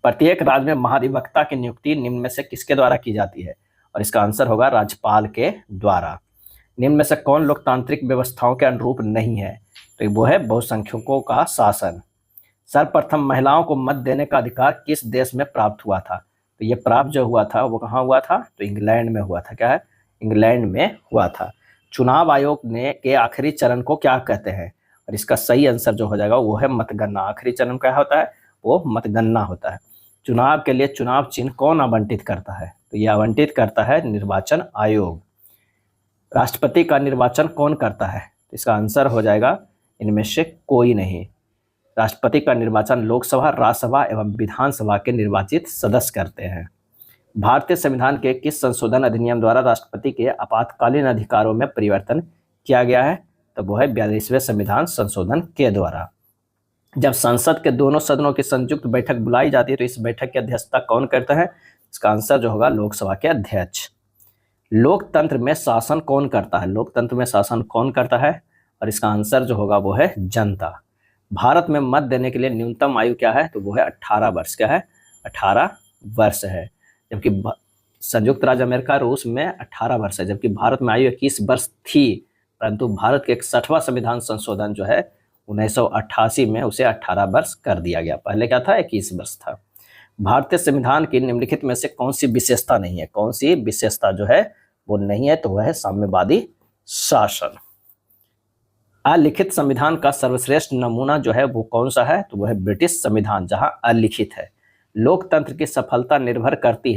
प्रत्येक राज्य में महाधिवक्ता की नियुक्ति निम्न में से किसके द्वारा की जाती है, और इसका आंसर होगा राज्यपाल के द्वारा। निम्न में से कौन लोकतांत्रिक व्यवस्थाओं के अनुरूप नहीं है, तो वो है बहुसंख्यकों का शासन। सर्वप्रथम महिलाओं को मत देने का अधिकार किस देश में प्राप्त हुआ था, तो ये प्राप्त जो हुआ था वो कहाँ हुआ था, तो इंग्लैंड में हुआ था। क्या है? इंग्लैंड में हुआ था। चुनाव आयोग ने के आखिरी चरण को क्या कहते हैं, और इसका सही आंसर जो हो जाएगा वो है मतगणना। आखिरी चरण क्या होता है? वो मतगणना होता है। चुनाव के लिए चुनाव चिन्ह कौन आवंटित करता है, तो ये आवंटित करता है निर्वाचन आयोग। राष्ट्रपति का निर्वाचन कौन करता है, तो इसका आंसर हो जाएगा इनमें से कोई नहीं। राष्ट्रपति का निर्वाचन लोकसभा, राज्यसभा एवं विधानसभा के निर्वाचित सदस्य करते हैं। भारतीय संविधान के किस संशोधन अधिनियम द्वारा राष्ट्रपति के आपातकालीन अधिकारों में परिवर्तन किया गया है, तो वो है 42वें संविधान संशोधन के द्वारा। जब संसद के दोनों सदनों की संयुक्त बैठक बुलाई जाती है तो इस बैठक की अध्यक्षता कौन करता है, इसका आंसर जो होगा लोकसभा के अध्यक्ष। लोकतंत्र में शासन कौन करता है, लोकतंत्र में शासन कौन करता है, और इसका आंसर जो होगा वो है जनता। भारत में मत देने के लिए न्यूनतम आयु क्या है, तो वो है 18 वर्ष। क्या है? 18 वर्ष है। जबकि संयुक्त राज्य अमेरिका रूस में 18 वर्ष है, जबकि भारत में आयु 21 वर्ष थी, परंतु भारत के 61वां संविधान संशोधन जो है 1988 में उसे 18 वर्ष कर दिया गया। पहले क्या था? 21 वर्ष था। भारतीय संविधान की निम्नलिखित में से कौन सी विशेषता नहीं है, कौन सी विशेषता जो है वो नहीं है, तो वह है साम्यवादी शासन। अलिखित संविधान का सर्वश्रेष्ठ नमूना जो है वो कौन सा है, तो वह है ब्रिटिश संविधान, जहां अलिखित है। लोकतंत्र की सफलता निर्भर करती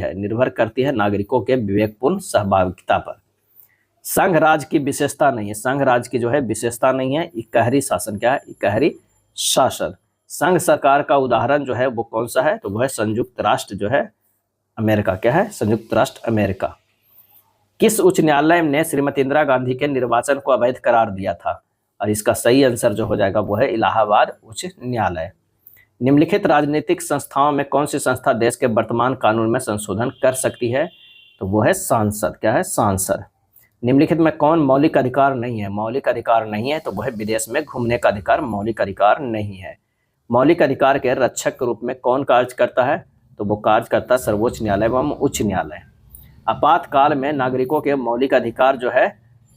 है नागरिकों के विवेकपूर्ण सहभागिता पर। संघ राज्य की विशेषता नहीं है, संघ राज्य की जो है विशेषता नहीं है इकहरी शासन। क्या है? इकहरी शासन। संघ सरकार का उदाहरण जो है वो कौन सा है, तो वह है संयुक्त राष्ट्र जो है अमेरिका। क्या है? संयुक्त राष्ट्र अमेरिका। किस उच्च न्यायालय ने श्रीमती इंदिरा गांधी के निर्वाचन को अवैध करार दिया था, और इसका सही आंसर जो हो जाएगा वो है इलाहाबाद उच्च न्यायालय। निम्नलिखित राजनीतिक संस्थाओं में कौन सी संस्था देश के वर्तमान कानून में संशोधन कर सकती है, तो वो है सांसद। क्या है? सांसद। निम्नलिखित में कौन मौलिक अधिकार नहीं है, मौलिक अधिकार नहीं है, तो वह विदेश में घूमने का अधिकार मौलिक अधिकार नहीं है। मौलिक अधिकार के रक्षक के रूप में कौन कार्य करता है, तो वो कार्य करता है सर्वोच्च न्यायालय एवं उच्च न्यायालय। आपातकाल में नागरिकों के मौलिक अधिकार जो है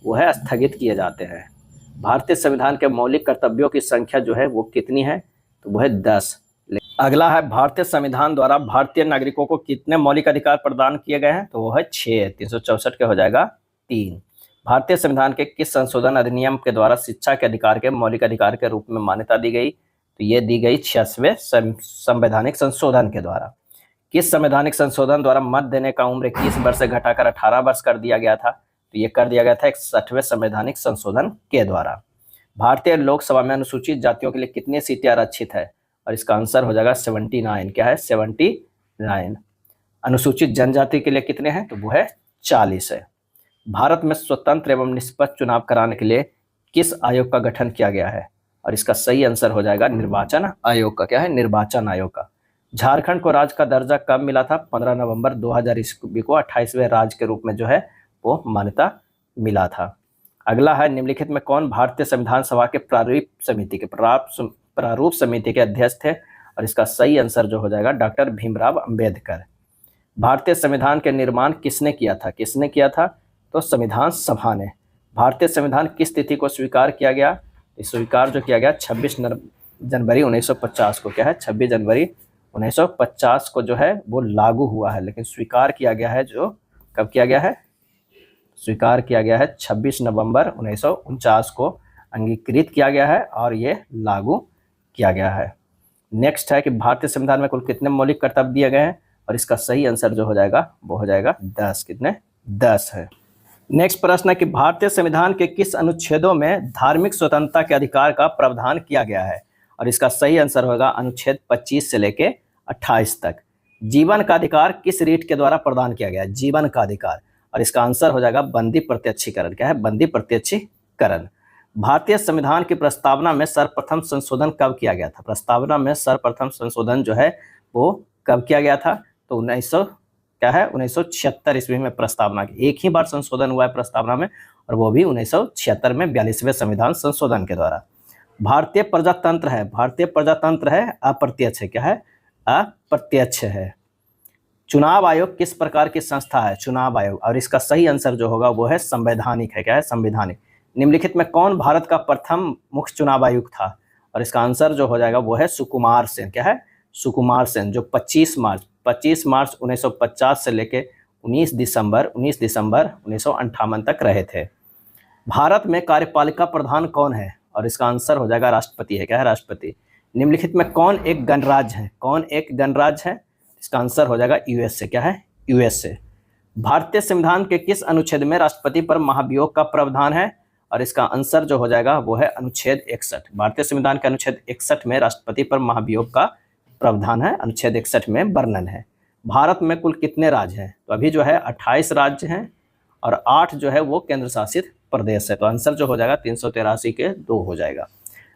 वो है स्थगित किए जाते हैं। भारतीय संविधान के मौलिक कर्तव्यों की संख्या जो है वो कितनी है, तो वो है 10। अगला है भारतीय संविधान द्वारा भारतीय नागरिकों को कितने मौलिक अधिकार प्रदान किए गए हैं, तो वो है 6। 364 के हो जाएगा 3। भारतीय संविधान के किस संशोधन अधिनियम के द्वारा शिक्षा के अधिकार के मौलिक अधिकार के रूप में मान्यता दी गई, तो ये दी गई 86वें संवैधानिक संशोधन के द्वारा। किस संवैधानिक संशोधन द्वारा मत देने का उम्र 21 वर्ष से घटाकर 18 वर्ष कर दिया गया था, तो ये कर दिया गया था 61वें संवैधानिक संशोधन के द्वारा। भारतीय लोकसभा में अनुसूचित जातियों के लिए कितनी सीटें आरक्षित है, और इसका आंसर हो जाएगा 79। क्या है? 79। अनुसूचित जनजाति के लिए कितने हैं, तो वो है 40 है। भारत में स्वतंत्र एवं निष्पक्ष चुनाव कराने के लिए किस आयोग का गठन किया गया है, और इसका सही आंसर हो जाएगा निर्वाचन आयोग का। क्या है? निर्वाचन आयोग का। झारखंड को राज्य का दर्जा कब मिला था? 15 नवंबर 2000 ईस्वी को 28वें राज्य के रूप में जो है वो मान्यता मिला था। अगला है, निम्नलिखित में कौन भारतीय संविधान सभा के प्रारूप समिति के अध्यक्ष थे? और इसका सही आंसर जो हो जाएगा डॉक्टर भीमराव अंबेडकर। भारतीय संविधान के निर्माण किसने किया था? किसने किया था? तो संविधान सभा ने। भारतीय संविधान किस तिथि को स्वीकार किया गया? स्वीकार जो किया गया 26 जनवरी 1950 को। क्या है? 26 जनवरी 1950 को जो है वो लागू हुआ है, लेकिन स्वीकार किया गया है जो कब किया गया है? स्वीकार किया गया है 26 नवंबर 1949 को अंगीकृत किया गया है और ये लागू किया गया है। नेक्स्ट है कि भारतीय संविधान में कुल कितने मौलिक कर्तव्य दिए गए हैं? और इसका सही आंसर जो हो जाएगा वो हो जाएगा 10। कितने? 10 है। नेक्स्ट प्रश्न है कि भारतीय संविधान के किस अनुच्छेदों में धार्मिक स्वतंत्रता के अधिकार का प्रावधान किया गया है? और इसका सही आंसर होगा अनुच्छेद 25 से लेके 28 तक। जीवन का अधिकार किस रीट के द्वारा प्रदान किया गया? जीवन का अधिकार, और इसका आंसर हो जाएगा बंदी प्रत्यक्षीकरण। क्या है? बंदी प्रत्यक्षीकरण। भारतीय संविधान की प्रस्तावना में सर्वप्रथम संशोधन कब किया गया था? प्रस्तावना में सर्वप्रथम संशोधन जो है वो कब किया गया था? तो 1976 ईस्वी में प्रस्तावना की। एक ही बार संशोधन हुआ है प्रस्तावना में, और वो भी 1976 में 42वें संविधान संशोधन के द्वारा। भारतीय प्रजातंत्र है, भारतीय प्रजातंत्र है अप्रत्यक्ष है। क्या है? अप्रत्यक्ष है। चुनाव आयोग किस प्रकार की संस्था है? चुनाव आयोग, और इसका सही आंसर जो होगा वो है संवैधानिक है। क्या है? संवैधानिक। निम्नलिखित में कौन भारत का प्रथम मुख्य चुनाव आयुक्त था? और इसका आंसर जो हो जाएगा वो है सुकुमार सेन। क्या है? सुकुमार सेन, जो 25 मार्च 1950 से लेके 19 दिसंबर 1958 तक रहे थे। भारत में कार्यपालिका प्रधान कौन है? और इसका आंसर हो जाएगा राष्ट्रपति है। क्या है? राष्ट्रपति। निम्नलिखित में कौन एक गणराज्य है? कौन एक गणराज्य है? इसका आंसर हो जाएगा यूएसए। क्या है? यूएसए। भारतीय संविधान के किस अनुच्छेद में राष्ट्रपति पर महाभियोग का प्रावधान है? और इसका आंसर जो हो जाएगा वो है अनुच्छेद 61। भारतीय संविधान के अनुच्छेद 61 में राष्ट्रपति पर महाभियोग का प्रावधान है, अनुच्छेद 61 में वर्णन है। भारत में कुल कितने राज्य हैं? तो अभी जो है 28 राज्य हैं और 8 जो है वो केंद्र शासित प्रदेश है। तो आंसर जो हो जाएगा 383 के 2 हो जाएगा।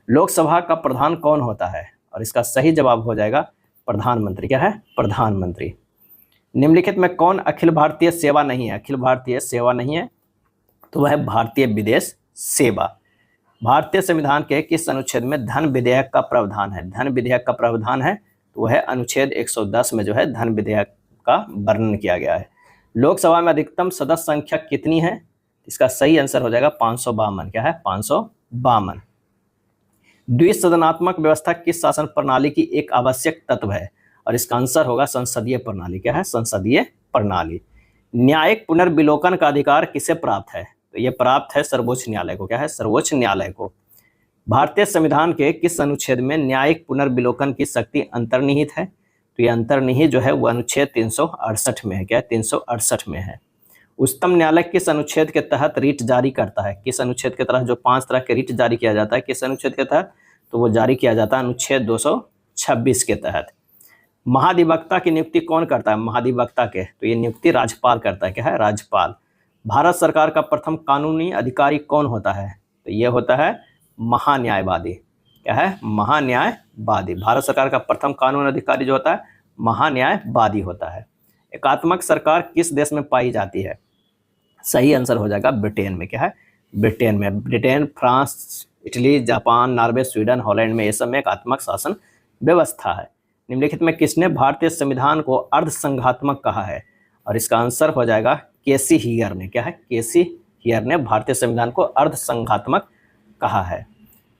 लोकसभा का प्रधान कौन होता है? और इसका सही जवाब हो जाएगा प्रधानमंत्री। क्या है? प्रधानमंत्री। निम्नलिखित में कौन अखिल भारतीय सेवा नहीं है? अखिल भारतीय सेवा नहीं है तो वह है भारतीय विदेश सेवा। भारतीय संविधान के किस अनुच्छेद में धन विधेयक का प्रावधान है? धन विधेयक का प्रावधान है तो वह है अनुच्छेद 110 में जो है धन विधेयक का वर्णन किया गया है। लोकसभा में अधिकतम सदस्य संख्या कितनी है? इसका सही आंसर हो जाएगा 552। क्या है? 552। द्विसदनात्मक व्यवस्था किस शासन प्रणाली की एक आवश्यक तत्व है? और इसका आंसर होगा संसदीय प्रणाली। क्या है? संसदीय प्रणाली। न्यायिक पुनर्विलोकन का अधिकार किसे प्राप्त है? तो ये प्राप्त है सर्वोच्च न्यायालय को। क्या है? सर्वोच्च न्यायालय को। भारतीय संविधान के किस अनुच्छेद में न्यायिक पुनर्विलोकन की शक्ति अंतर्निहित है? तो ये अंतर्निहित जो है वो अनुच्छेद 368 में है। क्या है? 368 में है। उच्चतम न्यायालय किस अनुच्छेद के तहत रीट जारी करता है? किस अनुच्छेद के तहत जो 5 तरह के रीट जारी किया जाता है, किस अनुच्छेद के तहत? तो वो जारी किया जाता है अनुच्छेद 226 के तहत। महाधिवक्ता की नियुक्ति कौन करता है? महाधिवक्ता के तो ये नियुक्ति राज्यपाल करता है। क्या है? राज्यपाल। भारत सरकार का प्रथम कानूनी अधिकारी कौन होता है? तो ये होता है महान्यायवादी। क्या है? महान्यायवादी। भारत सरकार का प्रथम कानून अधिकारी जो होता है महान्यायवादी होता है। एकात्मक सरकार किस देश में पाई जाती है? सही आंसर हो जाएगा ब्रिटेन में। क्या है? ब्रिटेन में। Britain, France, Italy, Japan, Norway, Sweden, Holland में ये सब में एकात्मक शासन व्यवस्था है। निम्नलिखित में किसने भारतीय संविधान को अर्धसंघात्मक कहा है? और इसका आंसर हो जाएगा केसी हियर ने। क्या है? केसी हियर ने भारतीय संविधान को अर्धसंघात्मक कहा है।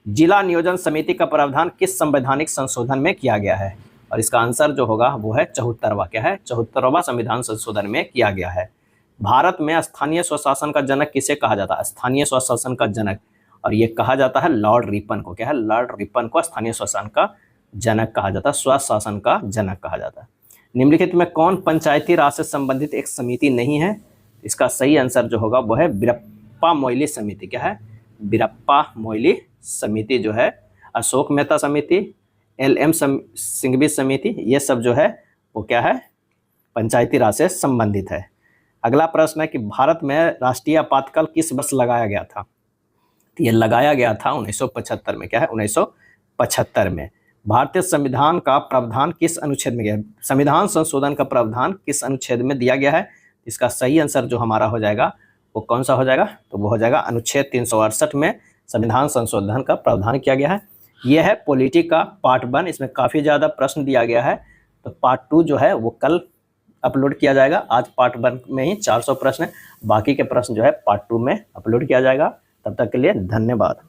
जिला नियोजन समिति का प्रावधान किस संवैधानिक संशोधन में किया गया है? और इसका आंसर जो होगा वो है 74वां। क्या है? 74वां संविधान संशोधन में किया गया है। भारत में स्थानीय स्वशासन का जनक किसे कहा जाता है? स्थानीय स्वशासन का जनक, और ये कहा जाता है लॉर्ड रिपन को। क्या है? लॉर्ड रिपन को स्थानीय स्वशासन का जनक कहा जाता है, स्वशासन का जनक कहा जाता है। निम्नलिखित में कौन पंचायती राज से संबंधित एक समिति नहीं है? इसका सही आंसर जो होगा वो है वीरप्पा मोइली समिति। क्या है? वीरप्पा मोइली समिति जो है, अशोक मेहता समिति, LM सिंघवी समिति, ये सब जो है वो क्या है? पंचायती राज से संबंधित है। अगला प्रश्न है कि भारत में राष्ट्रीय आपातकाल किस वर्ष लगाया गया था? तो ये लगाया गया था 1975 में। क्या है? 1975 में। भारतीय संविधान का प्रावधान किस अनुच्छेद में गया है? संविधान संशोधन का प्रावधान किस अनुच्छेद में दिया गया है? इसका सही आंसर जो हमारा हो जाएगा वो कौन सा हो जाएगा? तो वो हो जाएगा अनुच्छेद 368 में संविधान संशोधन का प्रावधान किया गया है। यह है पॉलिटी का पार्ट 1। इसमें काफ़ी ज़्यादा प्रश्न दिया गया है, तो पार्ट 2 जो है वो कल अपलोड किया जाएगा। आज पार्ट 1 में ही 400 प्रश्न है, बाकी के प्रश्न जो है पार्ट 2 में अपलोड किया जाएगा। तब तक के लिए धन्यवाद।